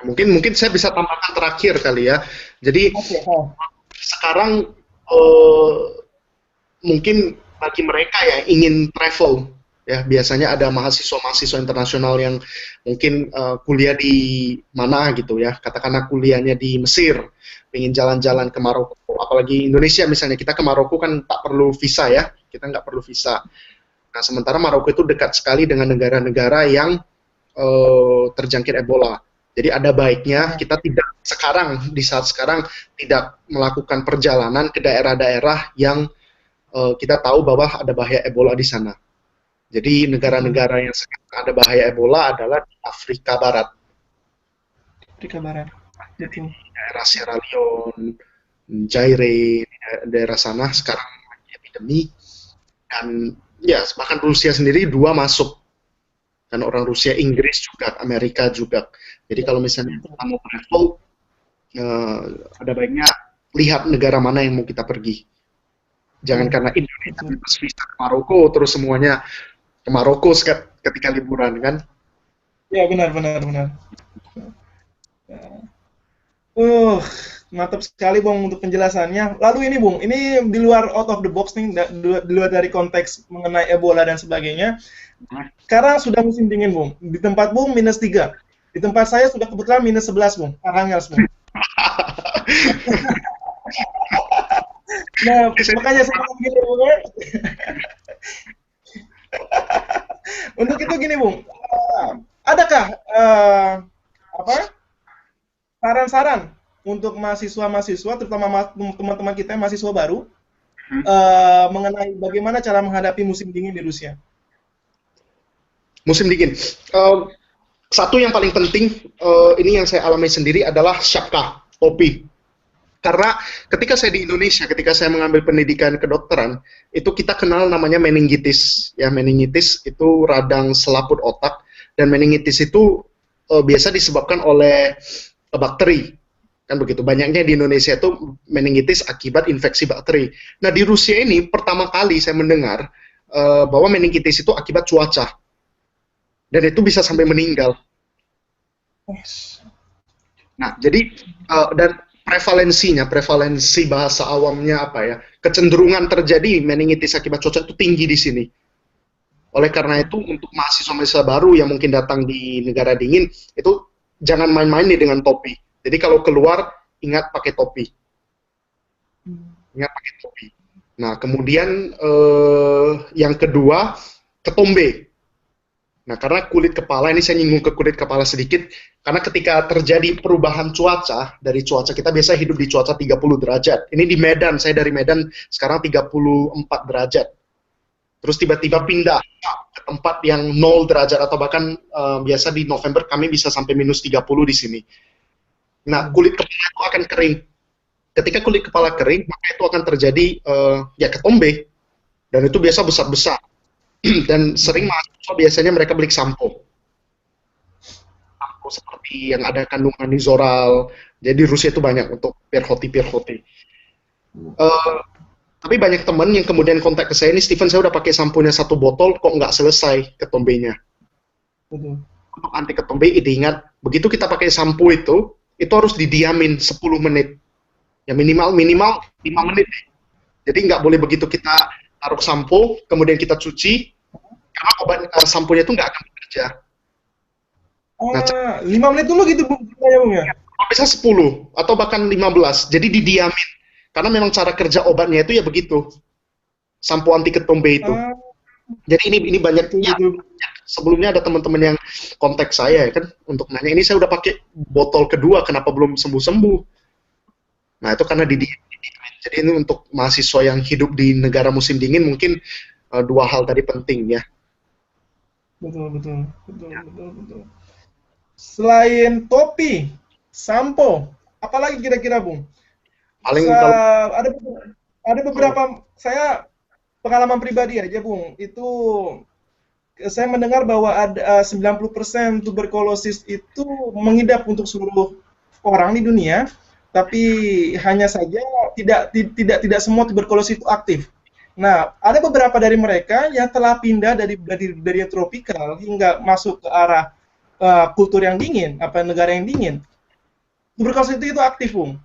Mungkin saya bisa tambahkan terakhir kali ya. Jadi sekarang mungkin bagi mereka yang ingin travel, ya biasanya ada mahasiswa internasional yang mungkin kuliah di mana gitu ya, katakanlah kuliahnya di Mesir, ingin jalan-jalan ke Maroko, apalagi Indonesia misalnya, kita ke Maroko kan tak perlu visa ya, kita nggak perlu visa. Nah sementara Maroko itu dekat sekali dengan negara-negara yang terjangkit Ebola. Jadi ada baiknya kita di saat sekarang tidak melakukan perjalanan ke daerah-daerah yang kita tahu bahwa ada bahaya Ebola di sana. Jadi negara-negara yang sekarang ada bahaya Ebola adalah di Afrika Barat. Afrika Barat. Jadi Daerah Sierra Leone, Zaire, daerah sana sekarang lagi epidemi. Dan ya, bahkan Rusia sendiri 2 masuk. Dan orang Rusia, Inggris juga, Amerika juga. Jadi kalau misalnya kita mau travel, ada baiknya lihat negara mana yang mau kita pergi. Jangan karena Indonesia bebas visa ke Maroko, terus semuanya ke Maroko ketika liburan, kan? ya benar. Mantap sekali Bung untuk penjelasannya. Lalu ini Bung, ini di luar out of the box nih, di luar dari konteks mengenai Ebola dan sebagainya. Sekarang sudah musim dingin Bung. Di tempat Bung -3. Di tempat saya sudah kebetulan -11 Bung. Arangels Bung. Nah, makanya saya bilang gini Bung. Untuk itu gini Bung, adakah saran-saran untuk mahasiswa-mahasiswa, terutama teman-teman kita yang mahasiswa baru, mengenai bagaimana cara menghadapi musim dingin di Rusia? Musim dingin. Satu yang paling penting, ini yang saya alami sendiri adalah syapka, topi. Karena ketika saya di Indonesia, ketika saya mengambil pendidikan kedokteran, itu kita kenal namanya meningitis. Ya, meningitis itu radang selaput otak, dan meningitis itu biasa disebabkan oleh bakteri. Kan begitu, banyaknya di Indonesia itu meningitis akibat infeksi bakteri. Nah, di Rusia ini pertama kali saya mendengar bahwa meningitis itu akibat cuaca. Dan itu bisa sampai meninggal. Nah, jadi dan prevalensi bahasa awamnya apa ya, kecenderungan terjadi meningitis akibat cuaca itu tinggi di sini. Oleh karena itu, untuk mahasiswa-mahasiswa baru yang mungkin datang di negara dingin, itu jangan main-main nih dengan topi. Jadi kalau keluar, ingat pakai topi. Ingat pakai topi. Nah, kemudian yang kedua, ketombe. Nah, karena kulit kepala, ini saya nyinggung ke kulit kepala sedikit, karena ketika terjadi perubahan cuaca, dari cuaca kita biasa hidup di cuaca 30 derajat. Ini di Medan, saya dari Medan sekarang 34 derajat. Terus tiba-tiba pindah ke tempat yang 0 derajat, atau bahkan biasa di November kami bisa sampai -30 di sini. Nah, kulit kepala itu akan kering. Ketika kulit kepala kering, maka itu akan terjadi ya ketombe. Dan itu biasa besar-besar. Dan sering mahasiswa biasanya mereka beli sampo. Sampo seperti yang ada kandungan nizoral. Jadi Rusia itu banyak untuk perhoti. Tapi banyak teman yang kemudian kontak ke saya, ini Steven, saya udah pakai samponya 1 botol, kok nggak selesai ketombenya. Untuk anti ketombe, diingat, begitu kita pakai sampo itu harus didiamin 10 menit. Ya minimal 5 menit. Jadi nggak boleh begitu kita taruh sampo, kemudian kita cuci, karena obat samponya itu nggak akan bekerja. Nah, 5 menit dulu gitu Bung, ya? Bisa 10 atau bahkan 15. Jadi didiamin. Karena memang cara kerja obatnya itu ya begitu. Sampo anti ketombe itu. Jadi ini banyak ya, sebelumnya ada teman-teman yang kontak saya ya kan untuk nanya, ini saya udah pakai botol kedua, kenapa belum sembuh-sembuh? Nah, itu karena didiamin. Jadi ini untuk mahasiswa yang hidup di negara musim dingin mungkin 2 hal tadi penting ya. Betul. Selain topi, sampo, apalagi kira-kira Bung? Paling ada beberapa, saya pengalaman pribadi aja Bung, itu saya mendengar bahwa ada 90% tuberkulosis itu mengidap untuk seluruh orang di dunia, tapi hanya saja tidak semua tuberkulosis itu aktif. Nah, ada beberapa dari mereka yang telah pindah dari yang tropikal hingga masuk ke arah kultur yang dingin, negara yang dingin. Tuberkulosis itu aktif, Bung.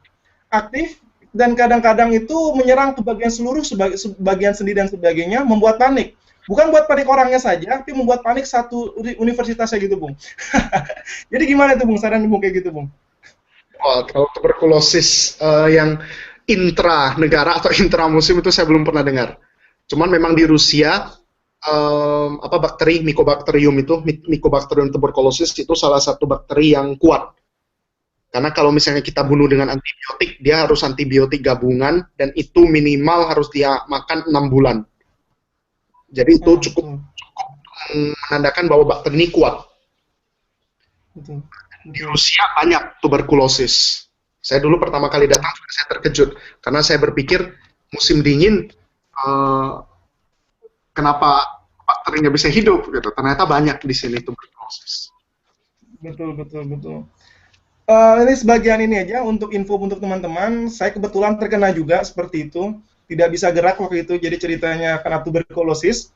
Aktif, dan kadang-kadang itu menyerang ke bagian sendi dan sebagainya, membuat panik. Bukan buat panik orangnya saja, tapi membuat panik satu universitasnya gitu, Bung. Jadi gimana tuh, Bung? Saran Bung kayak gitu, Bung? Kalau tuberkulosis yang intra-negara atau intra-musim itu saya belum pernah dengar. Cuman memang di Rusia, bakteri Mycobacterium tuberculosis itu salah satu bakteri yang kuat. Karena kalau misalnya kita bunuh dengan antibiotik, dia harus antibiotik gabungan, dan itu minimal harus dia makan 6 bulan. Jadi itu cukup menandakan bahwa bakteri ini kuat. Betul. Di Rusia banyak tuberkulosis. Saya dulu pertama kali datang, saya terkejut. Karena saya berpikir, musim dingin, kenapa bakterinya bisa hidup? Gitu. Ternyata banyak di sini tuberkulosis. Betul. Ini sebagian ini aja untuk info untuk teman-teman. Saya kebetulan terkena juga seperti itu. Tidak bisa gerak waktu itu, jadi ceritanya kena tuberkulosis.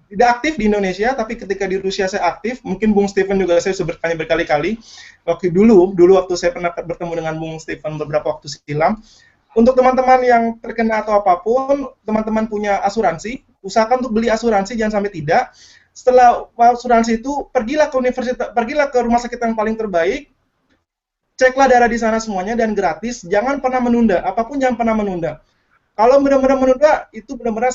Tidak aktif di Indonesia, tapi ketika di Rusia saya aktif. Mungkin Bung Stephen juga saya sudah bertanya berkali-kali. Dulu waktu saya pernah bertemu dengan Bung Stephen beberapa waktu silam. Untuk teman-teman yang terkena atau apapun, teman-teman punya asuransi, usahakan untuk beli asuransi, jangan sampai tidak. Setelah asuransi itu, pergilah ke rumah sakit yang paling terbaik, ceklah darah di sana semuanya dan gratis, jangan pernah menunda, apapun jangan pernah menunda. Kalau benar-benar menunda, itu benar-benar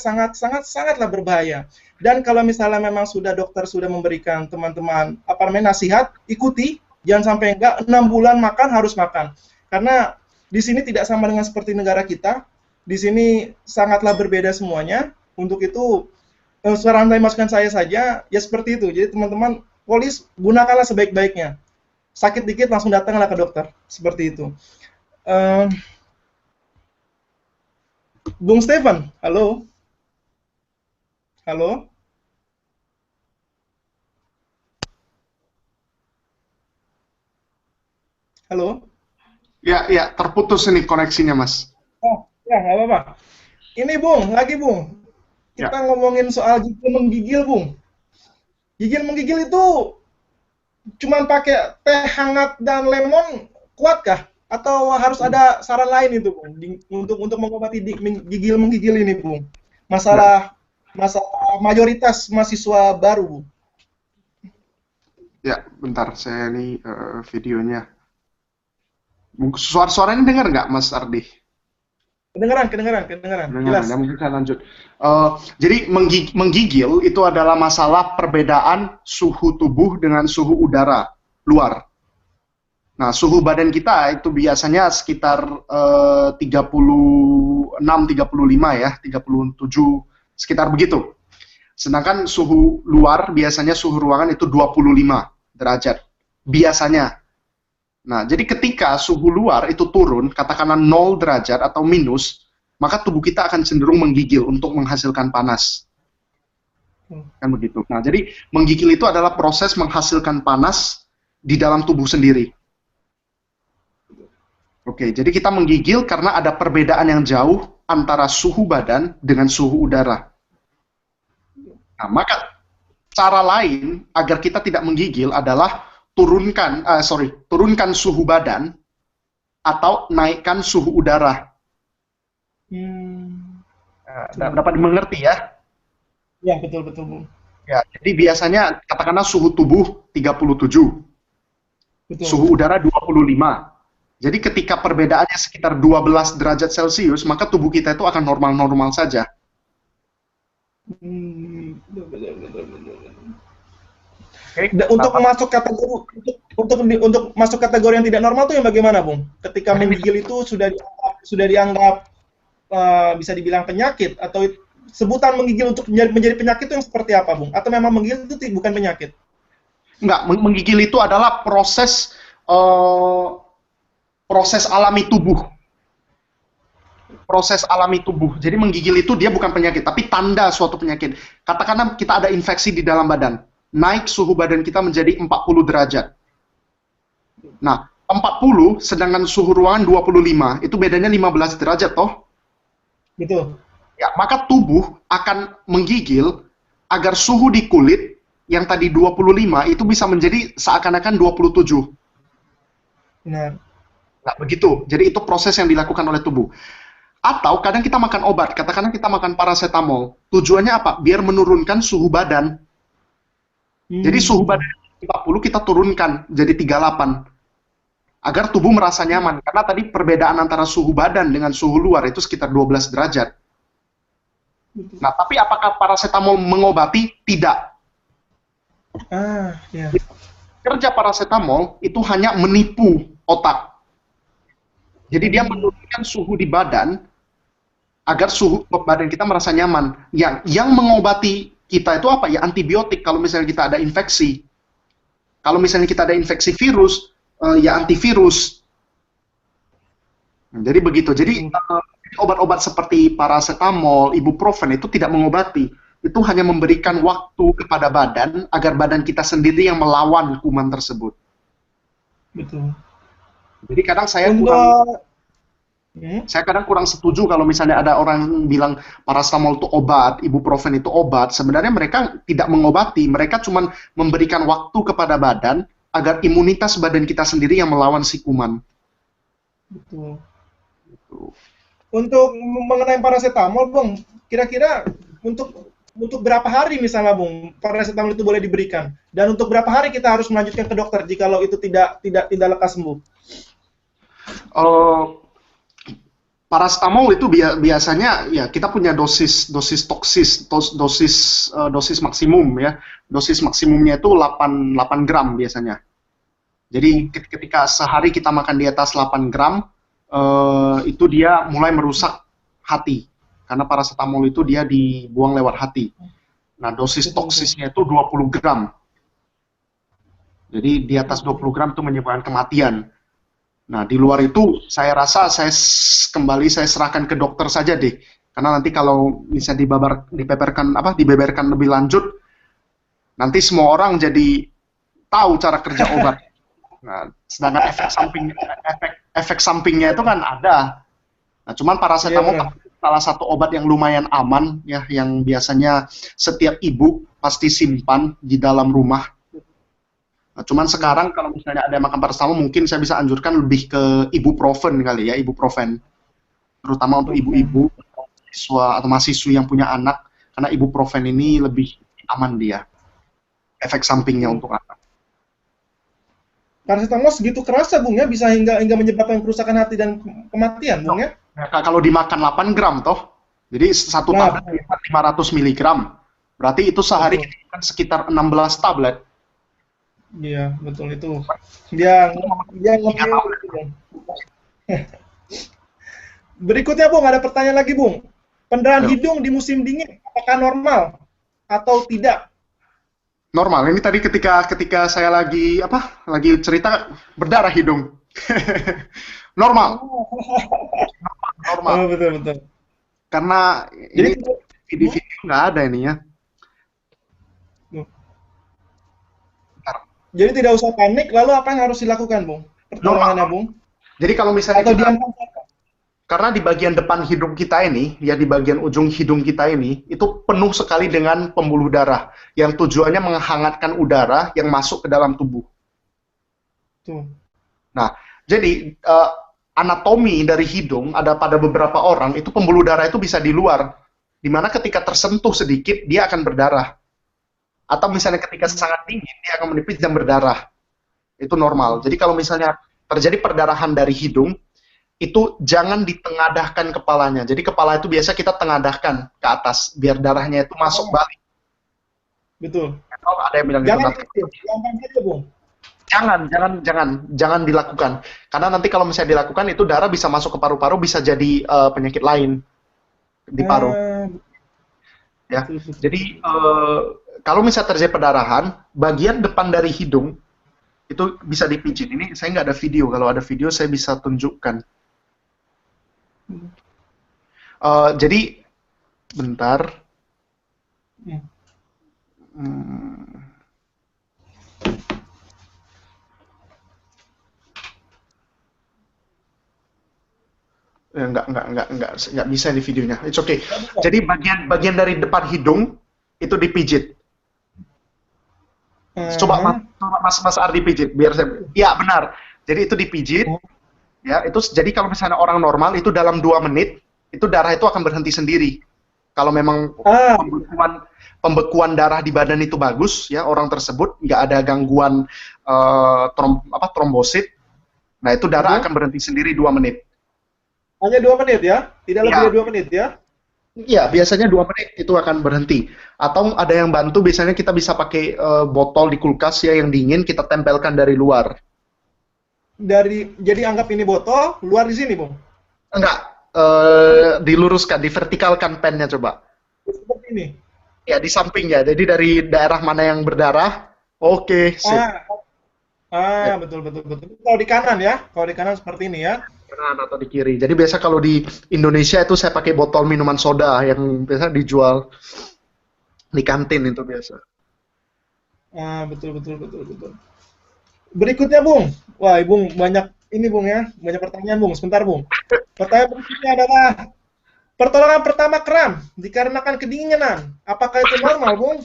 sangatlah berbahaya. Dan kalau misalnya memang dokter sudah memberikan teman-teman nasihat, ikuti, jangan sampai enggak, 6 bulan makan, harus makan. Karena di sini tidak sama dengan seperti negara kita, di sini sangatlah berbeda semuanya. Untuk itu, saran dari masukan saya saja, ya seperti itu. Jadi teman-teman, polis, gunakanlah sebaik-baiknya. Sakit dikit, langsung datanglah ke dokter. Seperti itu. Bung Stephen, halo? Halo? Halo? Ya, terputus ini koneksinya, Mas. Oh, ya, nggak apa-apa. Ini, Bung, Bung. Kita ngomongin soal gigil menggigil, Bung. Gigil menggigil itu cuman pakai teh hangat dan lemon kuatkah? Atau harus ada saran lain itu, Bung, untuk mengobati gigil menggigil ini, Bung? Masalah mayoritas mahasiswa baru, Bung. Ya, bentar, saya ini videonya. Suara-suaranya dengar nggak, Mas Ardi? Kedengeran. Jelas. Ya, mungkin saya lanjut. Jadi menggigil itu adalah masalah perbedaan suhu tubuh dengan suhu udara luar. Nah, suhu badan kita itu biasanya sekitar 36, 35 ya, 37, sekitar begitu. Sedangkan suhu luar biasanya suhu ruangan itu 25 derajat. Biasanya. Nah, jadi ketika suhu luar itu turun, katakanlah 0 derajat atau minus, maka tubuh kita akan cenderung menggigil untuk menghasilkan panas. Kan begitu. Nah, jadi menggigil itu adalah proses menghasilkan panas di dalam tubuh sendiri. Oke, jadi kita menggigil karena ada perbedaan yang jauh antara suhu badan dengan suhu udara. Nah, maka cara lain agar kita tidak menggigil adalah turunkan suhu badan atau naikkan suhu udara. Dapat dimengerti ya? Ya, betul, Bung. Ya, jadi biasanya katakanlah suhu tubuh 37, betul. Suhu udara 25. Jadi ketika perbedaannya sekitar 12 derajat Celcius, maka tubuh kita itu akan normal-normal saja. Okay. Untuk masuk kategori yang tidak normal itu yang bagaimana, Bung? Ketika menggigil itu sudah dianggap bisa dibilang penyakit, atau sebutan menggigil untuk menjadi penyakit itu yang seperti apa, Bung? Atau memang menggigil itu bukan penyakit? Enggak, menggigil itu adalah proses alami tubuh. Proses alami tubuh. Jadi menggigil itu dia bukan penyakit, tapi tanda suatu penyakit. Katakanlah kita ada infeksi di dalam badan. Naik suhu badan kita menjadi 40 derajat. Nah, 40 sedangkan suhu ruangan 25, itu bedanya 15 derajat toh? Betul. Ya, maka tubuh akan menggigil agar suhu di kulit yang tadi 25 itu bisa menjadi seakan-akan 27. Benar. Nah, begitu. Jadi itu proses yang dilakukan oleh tubuh. Atau kadang kita makan obat, katakanlah kita makan paracetamol. Tujuannya apa? Biar menurunkan suhu badan. Jadi suhu badan 40 kita turunkan jadi 38. Agar tubuh merasa nyaman. Karena tadi perbedaan antara suhu badan dengan suhu luar itu sekitar 12 derajat. Nah, tapi apakah paracetamol mengobati? Tidak. Ya. kerja paracetamol itu hanya menipu otak. Jadi dia menurunkan suhu di badan agar suhu badan kita merasa nyaman. Yang mengobati kita itu apa? Ya antibiotik kalau misalnya kita ada infeksi. Kalau misalnya kita ada infeksi virus, ya antivirus. Jadi begitu. Jadi obat-obat seperti paracetamol, ibuprofen itu tidak mengobati. Itu hanya memberikan waktu kepada badan agar badan kita sendiri yang melawan kuman tersebut. Betul. Jadi kadang saya kadang kurang setuju kalau misalnya ada orang bilang paracetamol itu obat, ibuprofen itu obat. Sebenarnya mereka tidak mengobati, mereka cuma memberikan waktu kepada badan agar imunitas badan kita sendiri yang melawan si kuman. Betul. Untuk mengenai paracetamol, Bung, kira-kira untuk berapa hari misalnya, Bung, paracetamol itu boleh diberikan? Dan untuk berapa hari kita harus melanjutkan ke dokter jikalau itu tidak lekas sembuh? Paracetamol itu biasanya ya kita punya dosis maksimum ya. Dosis maksimumnya itu 8 gram biasanya. Jadi ketika sehari kita makan di atas 8 gram, itu dia mulai merusak hati. Karena paracetamol itu dia dibuang lewat hati. Nah, dosis toksisnya itu 20 gram. Jadi di atas 20 gram itu menyebabkan kematian. Nah, di luar itu saya rasa saya serahkan ke dokter saja deh. Karena nanti kalau misalnya dibeberkan lebih lanjut, nanti semua orang jadi tahu cara kerja obat. Nah, sedangkan efek sampingnya itu kan ada. Nah, cuman paracetamol salah satu obat yang lumayan aman ya, yang biasanya setiap ibu pasti simpan di dalam rumah. Nah, cuman sekarang kalau misalnya ada yang makan paracetamol, mungkin saya bisa anjurkan lebih ke ibuprofen kali ya, ibuprofen. Terutama untuk ibu-ibu, siswa atau mahasiswa yang punya anak, karena ibuprofen ini lebih aman dia. Efek sampingnya untuk anak. Paracetamol segitu kerasa, Bung ya, bisa hingga menyebabkan kerusakan hati dan kematian, Bung ya? Nah, kalau dimakan 8 gram toh, jadi satu tablet 500 mg. Berarti itu sehari kita makan sekitar 16 tablet. Iya, betul itu. Dia ngemil. Berikutnya, Bung, ada pertanyaan lagi, Bung. Pendarahan hidung di musim dingin, apakah normal atau tidak? Normal. Ini tadi ketika saya lagi cerita berdarah hidung. Normal. Normal. Oh, betul. Karena ini di video nggak ada ini ya. Jadi tidak usah panik, lalu apa yang harus dilakukan, Bung? Pertolongannya, Bung? Jadi kalau misalnya atau diamkan saja? Karena di bagian depan hidung kita ini, ya di bagian ujung hidung kita ini, itu penuh sekali dengan pembuluh darah yang tujuannya menghangatkan udara yang masuk ke dalam tubuh. Tuh. Nah, jadi anatomi dari hidung ada pada beberapa orang itu pembuluh darah itu bisa di luar, dimana ketika tersentuh sedikit dia akan berdarah. Atau misalnya ketika sangat dingin dia akan menipis dan berdarah. Itu normal. Jadi kalau misalnya terjadi perdarahan dari hidung, itu jangan ditengadahkan kepalanya. Jadi kepala itu biasa kita tengadahkan ke atas biar darahnya itu masuk balik. Betul. Kalau ada yang bilang jangan gitu. Bung. Jangan dilakukan. Karena nanti kalau misalnya dilakukan itu darah bisa masuk ke paru-paru, bisa jadi penyakit lain di paru. Ya. Jadi kalau misalnya terjadi perdarahan, bagian depan dari hidung itu bisa dipijit. Ini saya nggak ada video. Kalau ada video saya bisa tunjukkan. Jadi bentar. Nggak bisa di videonya. It's okay. Jadi bagian dari depan hidung itu dipijit. Coba Mas Ardi pijit biar saya. Ya benar. Jadi itu dipijit. Ya itu jadi kalau misalnya orang normal itu dalam 2 menit itu darah itu akan berhenti sendiri. Kalau memang pembekuan darah di badan itu bagus, ya orang tersebut nggak ada gangguan trombosit. Nah itu darah akan berhenti sendiri 2 menit. Hanya 2 menit ya? Tidak lebih dari 2 menit ya? Iya, biasanya 2 menit itu akan berhenti. Atau ada yang bantu, biasanya kita bisa pakai botol di kulkas ya yang dingin, kita tempelkan dari luar. Jadi anggap ini botol, luar di sini, Bung. Enggak, diluruskan, divertikalkan pennya coba. Seperti ini. Ya, di samping ya. Jadi dari daerah mana yang berdarah, oke, sip. Ah, Ya, betul betul betul. Kalau di kanan ya, kalau di kanan seperti ini ya. kanan atau di kiri. Jadi biasa kalau di Indonesia itu saya pakai botol minuman soda yang biasa dijual di kantin itu biasa. Betul betul betul betul. Berikutnya, Bung. Wah, Bung, banyak ini, Bung ya. Banyak pertanyaan, Bung. Sebentar, Bung. Pertanyaan berikutnya adalah pertolongan pertama kram dikarenakan kedinginan. Apakah itu normal, Bung?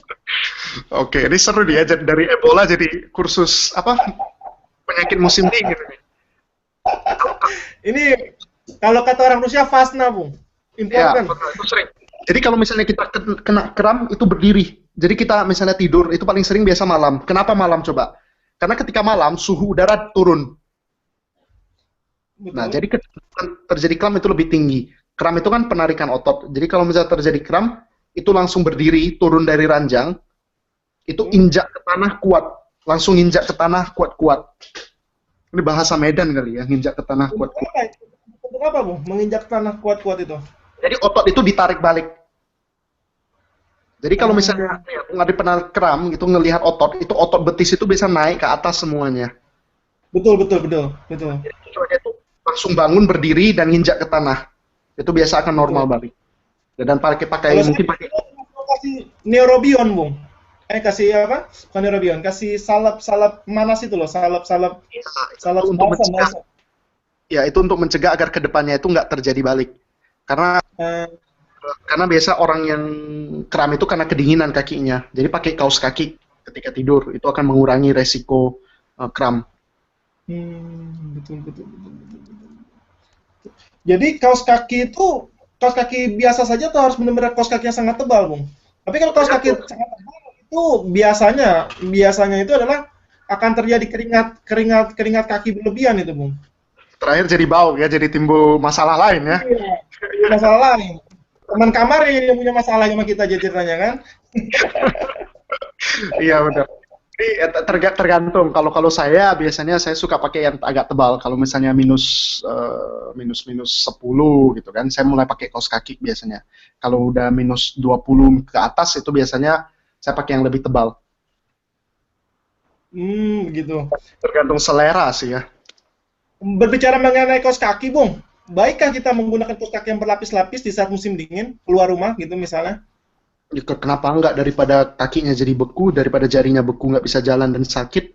Oke, ini seru dia dari Ebola jadi kursus apa penyakit musim dingin ini. Ini kalau kata orang Rusia fasna, Bung. Ya, Important. betul, itu sering. Jadi kalau misalnya kita kena kram itu berdiri. Jadi kita misalnya tidur itu paling sering biasa malam. Kenapa malam coba? Karena ketika malam suhu udara turun. Nah, Betul. jadi ketika terjadi kram itu lebih tinggi. Kram itu kan penarikan otot. Jadi kalau misalnya terjadi kram itu langsung berdiri, turun dari ranjang, itu injak ke tanah kuat. Langsung injak ke tanah kuat-kuat. Ini bahasa Medan kali ya, injak ke tanah Untuk kuat-kuat. apa itu? Untuk apa, Bung? Menginjak tanah kuat-kuat itu. Jadi otot itu ditarik balik. Jadi kalau misalnya Ah, ya, nggak pernah kram gitu ngelihat otot, itu otot betis itu bisa naik ke atas semuanya. betul betul betul betul. Jadi kalau dia tuh langsung bangun berdiri dan nginjak ke tanah. Itu biasa akan normal Betul. balik. Dan pakai Kalau saya mungkin pakai mau kasih neurobion, Bung. Kasih apa? Bukan neurobion, kasih salep-salep manas itu loh, salep-salep itu salep untuk balsam, mencegah, balsam. ya itu untuk mencegah agar kedepannya itu nggak terjadi balik. Karena Eh, karena biasa orang yang kram itu karena kedinginan kakinya. Jadi pakai kaos kaki ketika tidur itu akan mengurangi resiko kram. betul, betul, betul, betul, betul. Jadi kaos kaki biasa saja atau harus benar-benar kaos kaki yang sangat tebal, Bung? Tapi kalau kaos kaki sangat tebal itu biasanya itu adalah akan terjadi keringat kaki berlebihan itu, Bung. Terakhir jadi bau ya, jadi timbul masalah lain ya. Iya, masalah lain. Teman kamar yang punya masalah sama kita aja ceritanya kan. Iya benar. Jadi tergantung. Kalau saya biasanya saya suka pakai yang agak tebal. Kalau misalnya minus 10 gitu kan, saya mulai pakai kaos kaki biasanya. Kalau udah minus 20 ke atas itu biasanya saya pakai yang lebih tebal. Gitu. Tergantung selera sih ya. Berbicara mengenai kaos kaki, Bung. Baikkah kita menggunakan kaos kaki yang berlapis-lapis di saat musim dingin, keluar rumah gitu misalnya? Ya, kenapa enggak daripada kakinya jadi beku, daripada jarinya beku nggak bisa jalan dan sakit?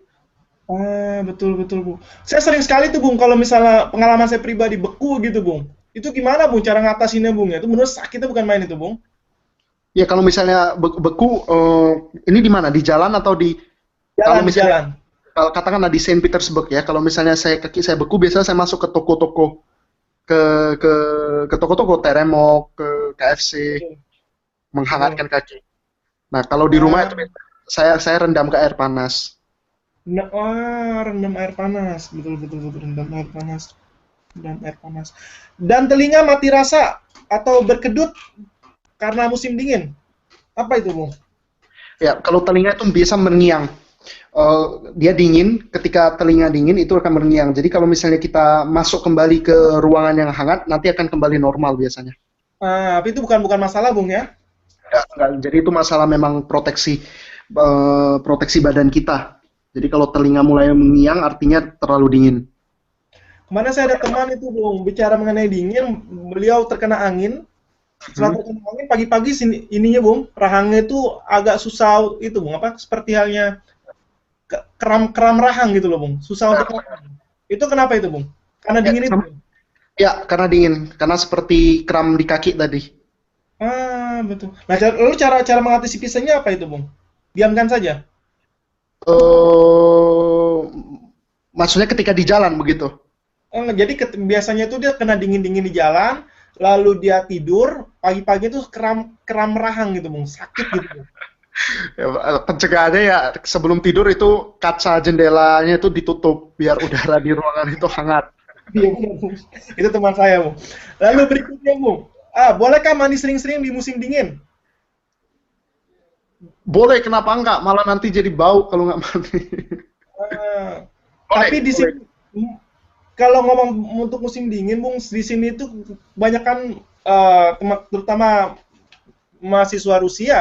Betul betul, Bung. Saya sering sekali tuh, Bung, kalau misalnya pengalaman saya pribadi beku gitu, Bung. Itu gimana, Bung, cara ngatasinnya, Bung? Ya, itu menurut sakitnya bukan main itu, Bung. Ya kalau misalnya beku, ini di mana? Di jalan atau di kalau Jalan di misalnya jalan. kalau katakanlah di Saint Petersburg ya, kalau misalnya kaki saya beku, biasanya saya masuk ke toko-toko, ke ke ke toko-toko Teremok, ke KFC, Betul, betul. menghangatkan kaki. Nah kalau di rumah Ah, itu saya rendam ke air panas. rendam air panas. Betul betul betul, rendam air panas. Rendam air panas. Dan telinga mati rasa atau berkedut karena musim dingin. Apa itu, Bung? Ya kalau telinga itu biasa mengiang. Dia dingin, ketika telinga dingin itu akan mengiang. Jadi kalau misalnya kita masuk kembali ke ruangan yang hangat, nanti akan kembali normal biasanya. Tapi itu bukan masalah, Bung ya. Enggak, jadi itu masalah memang proteksi badan kita. Jadi kalau telinga mulai mengiang artinya terlalu dingin. Kemana saya ada teman itu, Bung, bicara mengenai dingin, beliau terkena angin. Setelah terkena angin pagi-pagi ininya, Bung, rahangnya itu agak susah itu, Bung, apa? Seperti halnya keram rahang gitu loh, Bung. Susah untuk rahang. Itu kenapa itu, Bung? Karena Ya, dingin itu. Bung? ya, karena dingin, karena seperti kram di kaki tadi. Betul. Nah, lalu cara mengantisipasinya apa itu, Bung? Diamkan saja. eh Maksudnya ketika di jalan begitu. Jadi biasanya itu dia kena dingin-dingin di jalan, lalu dia tidur, pagi-pagi itu keram rahang gitu, Bung. Sakit gitu. Bung. Ya, pencegahannya ya sebelum tidur itu kaca jendelanya itu ditutup biar udara di ruangan itu hangat. Iya, benar, Bung. Itu teman saya, Bung. Lalu berikutnya, Bung. Bolehkah mandi sering-sering di musim dingin? Boleh, kenapa enggak? Malah nanti jadi bau kalau nggak mandi. Ah, Boleh, tapi di boleh. sini kalau ngomong untuk musim dingin, Bung, di sini itu banyak kan terutama mahasiswa Rusia,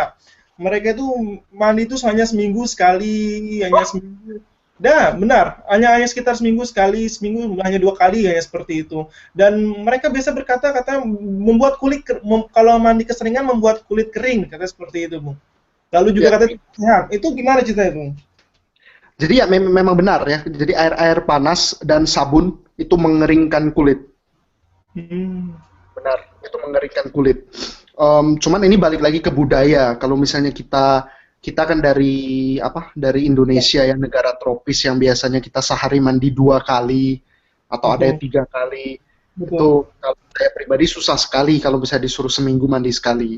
mereka itu mandi itu hanya seminggu sekali, hanya seminggu. Dah, benar. Hanya sekitar seminggu sekali, seminggu hanya 2 kali, hanya seperti itu. Dan mereka biasa berkata, membuat kulit, kalau mandi keseringan membuat kulit kering, kata seperti itu, Bung. Lalu Ya, juga kata sehat. Itu gimana ceritanya, Bung? jadi ya memang benar ya. Jadi air panas dan sabun itu mengeringkan kulit. Hmm. Benar, itu mengeringkan kulit. Cuman ini balik lagi ke budaya. Kalau misalnya kita kan dari apa? Dari Indonesia yang negara tropis yang biasanya kita sehari mandi 2 kali atau ada yang Betul, 3 kali. betul. Itu kalau saya pribadi susah sekali kalau bisa disuruh seminggu mandi sekali.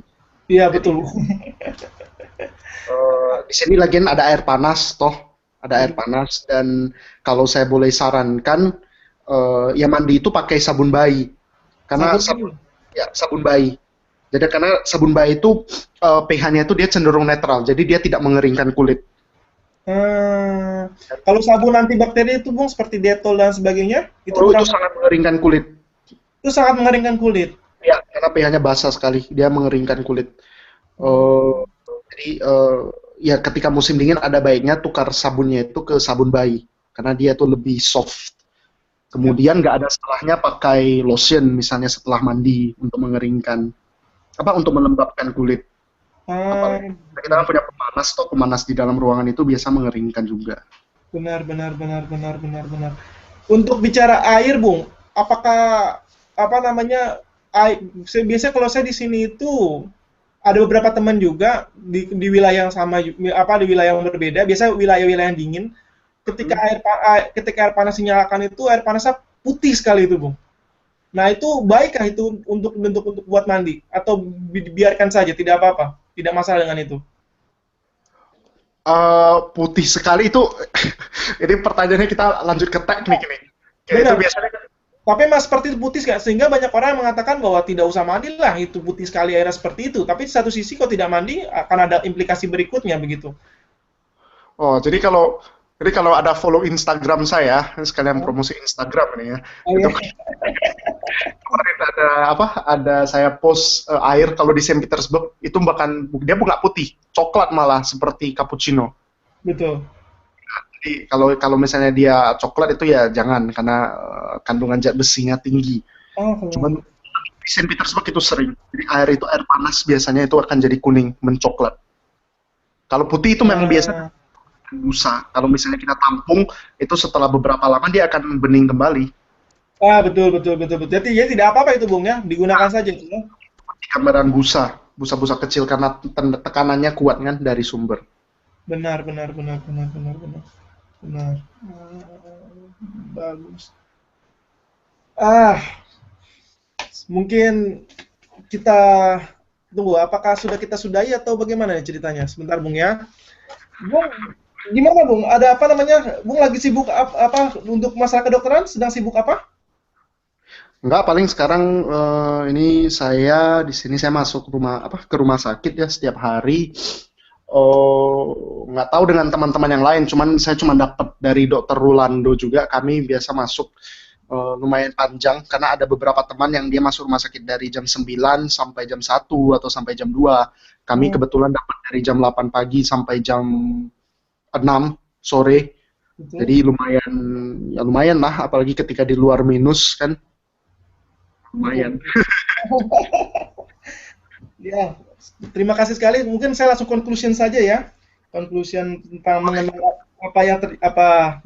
Iya, Jadi betul. di sini lagian ada air panas toh, ada air panas dan kalau saya boleh sarankan ya mandi itu pakai sabun bayi karena Sabun. sabun bayi. Jadi karena sabun bayi itu pH-nya itu dia cenderung netral, jadi dia tidak mengeringkan kulit. Eh, Kalau sabun antibakteri itu, Bung, seperti Dettol dan sebagainya, itu Oh, itu kurang, sangat mengeringkan kulit. itu sangat mengeringkan kulit. Ya, karena pH-nya basah sekali, dia mengeringkan kulit. Eh, jadi ya ketika musim dingin ada baiknya tukar sabunnya itu ke sabun bayi karena dia tuh lebih soft. Ya. Kemudian nggak ada salahnya pakai lotion misalnya setelah mandi untuk mengeringkan untuk melembabkan kulit. Apalagi Ah, kita kan punya pemanas atau pemanas di dalam ruangan itu biasa mengeringkan juga. benar. Untuk bicara air, Bung, apakah apa namanya? Biasanya kalau saya di sini itu ada beberapa teman juga di wilayah yang sama, di wilayah yang berbeda. Biasa wilayah-wilayah yang dingin. Hmm. Ketika air panas dinyalakan itu air panasnya putih sekali itu, Bung. Nah, itu baikkah itu untuk buat mandi atau dibiarkan saja tidak apa-apa, tidak masalah dengan itu. Putih sekali itu ini pertanyaannya kita lanjut ke teknik ini. Ya itu Benar. biasanya Tapi mas seperti itu putih nggak? Sehingga banyak orang yang mengatakan bahwa tidak usah mandi lah, itu putih sekali airnya seperti itu. Tapi di satu sisi kalau tidak mandi akan ada implikasi berikutnya begitu. jadi kalau ada follow Instagram saya, sekalian Oh, promosi Instagram ini ya. oh Itu ya. kemarin ada apa? Ada saya post air kalau di Saint Petersburg itu bahkan dia nggak putih, coklat malah seperti cappuccino. Betul. Jadi kalau kalau misalnya dia coklat itu ya jangan karena kandungan zat besinya tinggi. Oh, kalau Cuman di Saint Petersburg itu sering. Jadi air panas biasanya itu akan jadi kuning, mencoklat. Kalau putih itu memang biasa ah, busa. Kalau misalnya kita tampung itu setelah beberapa lama dia akan bening kembali. betul. Jadi tidak apa-apa itu Bung ya, digunakan saja itu ya. Seperti gambaran busa, busa-busa kecil karena tekanannya kuat kan dari sumber. Benar. Bagus. Ah, mungkin kita tunggu apakah sudah kita sudahi atau bagaimana nih ceritanya? Sebentar Bung ya. Bung, gimana Bung? Ada apa namanya? Bung lagi sibuk apa untuk masalah kedokteran? Sedang sibuk apa? Enggak, paling sekarang ini saya di sini saya masuk ke rumah sakit ya setiap hari. Nggak tahu dengan teman-teman yang lain, saya cuma dapat dari Dokter Rolando juga. Kami biasa masuk lumayan panjang karena ada beberapa teman yang dia masuk rumah sakit dari jam 9 sampai jam 1 atau sampai jam 2. Kami Hmm, kebetulan dapat dari jam 8 pagi sampai jam 6 sore. betul. Jadi lumayan ya lumayan lah apalagi ketika di luar minus kan Betul. lumayan. Ya, terima kasih sekali. Mungkin saya langsung conclusion saja ya. Conclusion tentang mengenai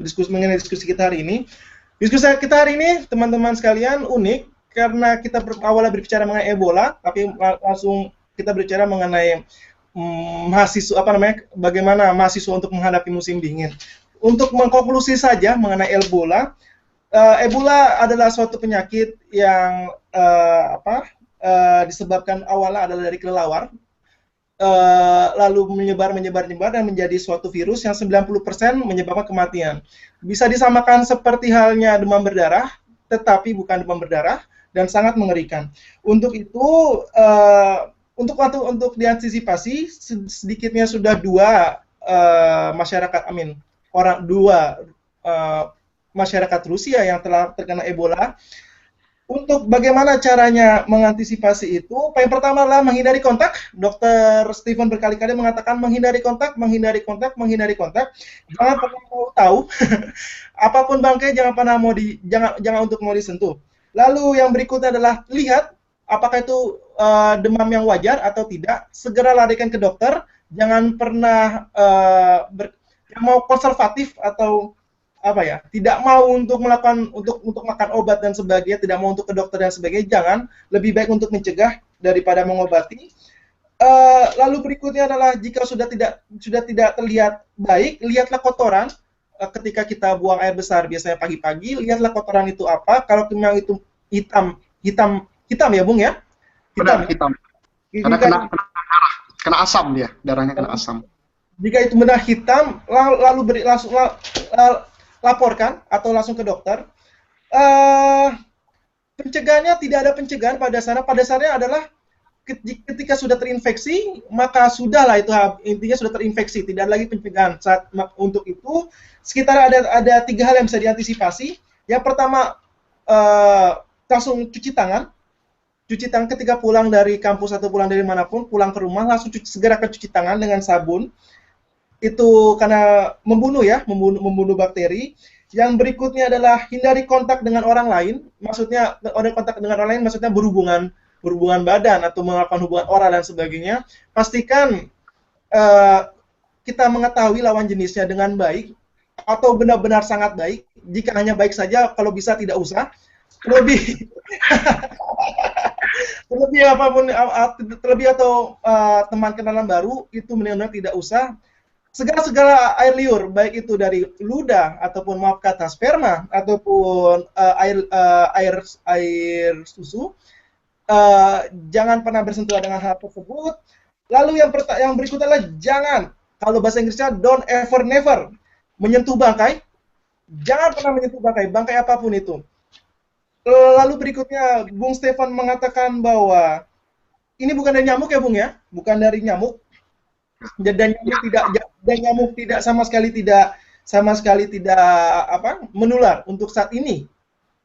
diskusi mengenai diskusi kita hari ini. Diskusi kita hari ini, teman-teman sekalian, unik karena kita awalnya berbicara mengenai Ebola, tapi langsung kita berbicara mengenai mahasiswa bagaimana mahasiswa untuk menghadapi musim dingin. Untuk mengkonklusi saja mengenai Ebola, Ebola adalah suatu penyakit yang disebabkan awalnya adalah dari kelelawar, lalu menyebar dan menjadi suatu virus yang 90% menyebabkan kematian. Bisa disamakan seperti halnya demam berdarah, tetapi bukan demam berdarah. dan sangat mengerikan. Untuk itu, untuk diantisipasi, sedikitnya sudah dua masyarakat Rusia yang telah terkena Ebola. Untuk bagaimana caranya mengantisipasi itu, yang pertama adalah menghindari kontak. Dr. Stephen berkali-kali mengatakan menghindari kontak, menghindari kontak, menghindari kontak. Jangan pernah mau tahu, apapun bangkai jangan pernah jangan untuk mau disentuh. Lalu yang berikutnya adalah lihat apakah itu demam yang wajar atau tidak. Segera larikan ke dokter. Jangan pernah yang mau konservatif atau tidak mau untuk melakukan untuk makan obat dan sebagainya, tidak mau untuk ke dokter dan sebagainya. Jangan, lebih baik untuk mencegah daripada mengobati. Lalu berikutnya adalah jika sudah tidak terlihat baik, lihatlah kotoran. Ketika kita buang air besar biasanya pagi-pagi, lihatlah kotoran itu apa. Kalau memang itu hitam ya Bung ya? Hitam. Karena kena asam dia, darahnya kena asam. Jika itu benar hitam, lalu laporkan atau langsung ke dokter. Pencegahannya tidak ada pencegahan pada dasarnya. Pada dasarnya adalah ketika sudah terinfeksi, maka sudahlah, itu intinya sudah terinfeksi, tidak ada lagi pencegahan. Untuk itu, sekitar ada 3 hal yang bisa diantisipasi. Yang pertama, langsung cuci tangan. Cuci tangan ketika pulang dari kampus atau pulang dari manapun, pulang ke rumah, langsung segera cuci tangan dengan sabun. Itu karena membunuh bakteri. Yang berikutnya adalah hindari kontak dengan orang lain. Maksudnya kontak dengan orang lain maksudnya berhubungan badan atau melakukan hubungan oral dan sebagainya. Pastikan kita mengetahui lawan jenisnya dengan baik atau benar-benar sangat baik. Jika hanya baik saja, kalau bisa tidak usah. Terlebih atau teman kenalan baru itu benar-benar tidak usah. Segala air liur, baik itu dari ludah ataupun maaf kata sperma ataupun air susu, jangan pernah bersentuhan dengan hal tersebut. Lalu yang berikutnya adalah jangan, kalau bahasa Inggrisnya don't ever never menyentuh bangkai. Jangan pernah menyentuh bangkai apapun itu. Lalu berikutnya Bung Stefan mengatakan bahwa ini bukan dari nyamuk ya Bung ya, bukan dari nyamuk. Dan nyamuk tidak sama sekali tidak menular untuk saat ini.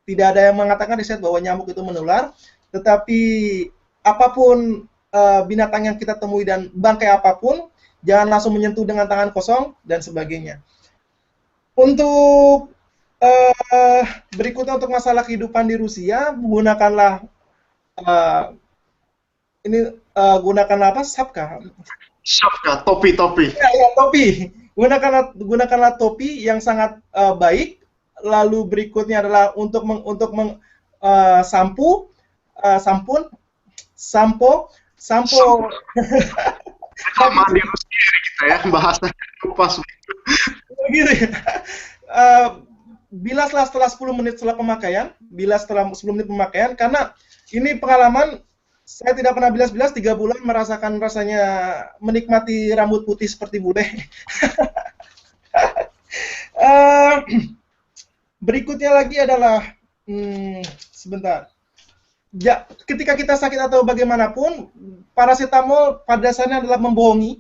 Tidak ada yang mengatakan riset bahwa nyamuk itu menular, tetapi apapun binatang yang kita temui dan bangkai apapun, jangan langsung menyentuh dengan tangan kosong dan sebagainya. Untuk berikutnya untuk masalah kehidupan di Rusia, gunakanlah Shapka, topi. Ya, topi. Gunakanlah topi yang sangat baik. Lalu berikutnya adalah untuk sampo. Sama di Rusia kita ya, bahasa pas. Gitu ya. Bilaslah setelah 10 menit setelah pemakaian. Karena ini pengalaman. Saya tidak pernah bilas-bilas 3 bulan merasakan rasanya menikmati rambut putih seperti bule. Berikutnya lagi adalah sebentar. Ya, ketika kita sakit atau bagaimanapun, paracetamol pada dasarnya adalah membohongi.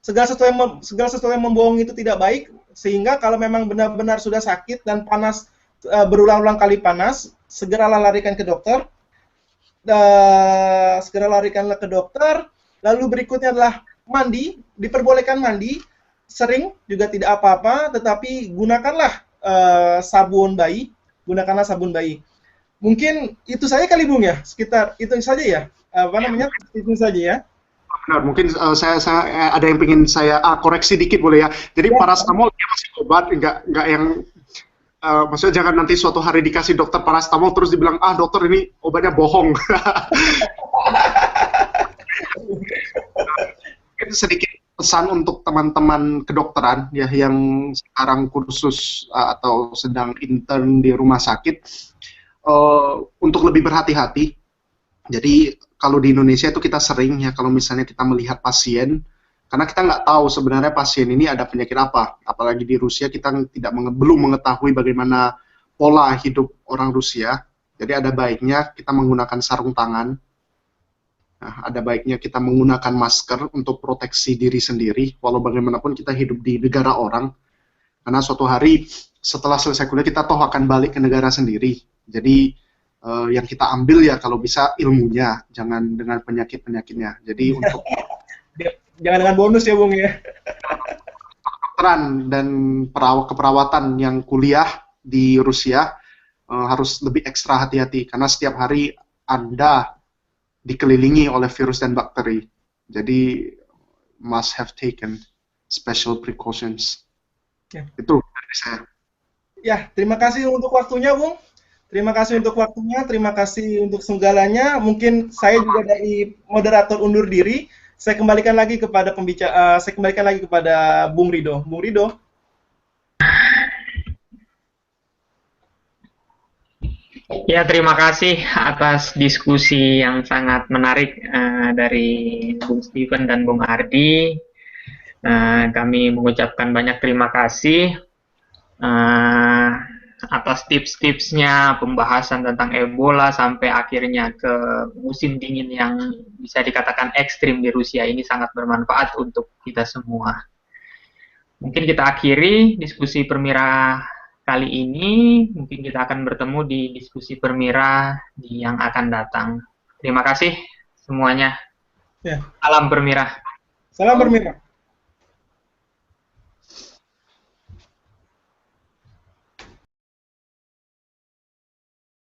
Segala sesuatu yang membohongi itu tidak baik, sehingga kalau memang benar-benar sudah sakit dan panas, berulang-ulang kali panas, segeralah larikan ke dokter. Larikanlah ke dokter. Lalu berikutnya adalah mandi, diperbolehkan mandi sering juga tidak apa-apa, tetapi gunakanlah sabun bayi. Mungkin itu saja kali Bung ya, sekitar itu saja ya. Itu saja ya. Benar, mungkin saya ada yang ingin saya koreksi dikit boleh ya. Jadi paracetamol dia masih obat, enggak yang maksudnya jangan nanti suatu hari dikasih dokter paracetamol terus dibilang dokter ini obatnya bohong. Itu sedikit pesan untuk teman-teman kedokteran ya yang sekarang kursus atau sedang intern di rumah sakit untuk lebih berhati-hati. Jadi kalau di Indonesia itu kita sering ya kalau misalnya kita melihat pasien, karena kita nggak tahu sebenarnya pasien ini ada penyakit apa. Apalagi di Rusia kita belum mengetahui bagaimana pola hidup orang Rusia. Jadi ada baiknya kita menggunakan sarung tangan, nah, ada baiknya kita menggunakan masker untuk proteksi diri sendiri, walau bagaimanapun kita hidup di negara orang, karena suatu hari setelah selesai kuliah kita toh akan balik ke negara sendiri. Jadi yang kita ambil ya kalau bisa ilmunya, jangan dengan penyakit-penyakitnya. Jadi untuk Jangan dengan bonus ya Bung ya. kedokteran dan keperawatan yang kuliah di Rusia harus lebih ekstra hati-hati karena setiap hari Anda dikelilingi oleh virus dan bakteri. Jadi must have taken special precautions. Ya. Itu dari saya. Ya, terima kasih untuk waktunya Bung. Terima kasih untuk waktunya, terima kasih untuk segalanya. Mungkin saya juga dari moderator undur diri. Saya kembalikan lagi kepada Bung Rido. Bung Rido. Ya, terima kasih atas diskusi yang sangat menarik dari Bung Steven dan Bung Ardi. Kami mengucapkan banyak terima kasih atas tips-tipsnya, pembahasan tentang Ebola sampai akhirnya ke musim dingin yang bisa dikatakan ekstrim di Rusia ini sangat bermanfaat untuk kita semua. Mungkin kita akhiri diskusi Permira kali ini. Mungkin kita akan bertemu di diskusi Permira yang akan datang. Terima kasih semuanya. Ya. Salam Permira. Salam Permira.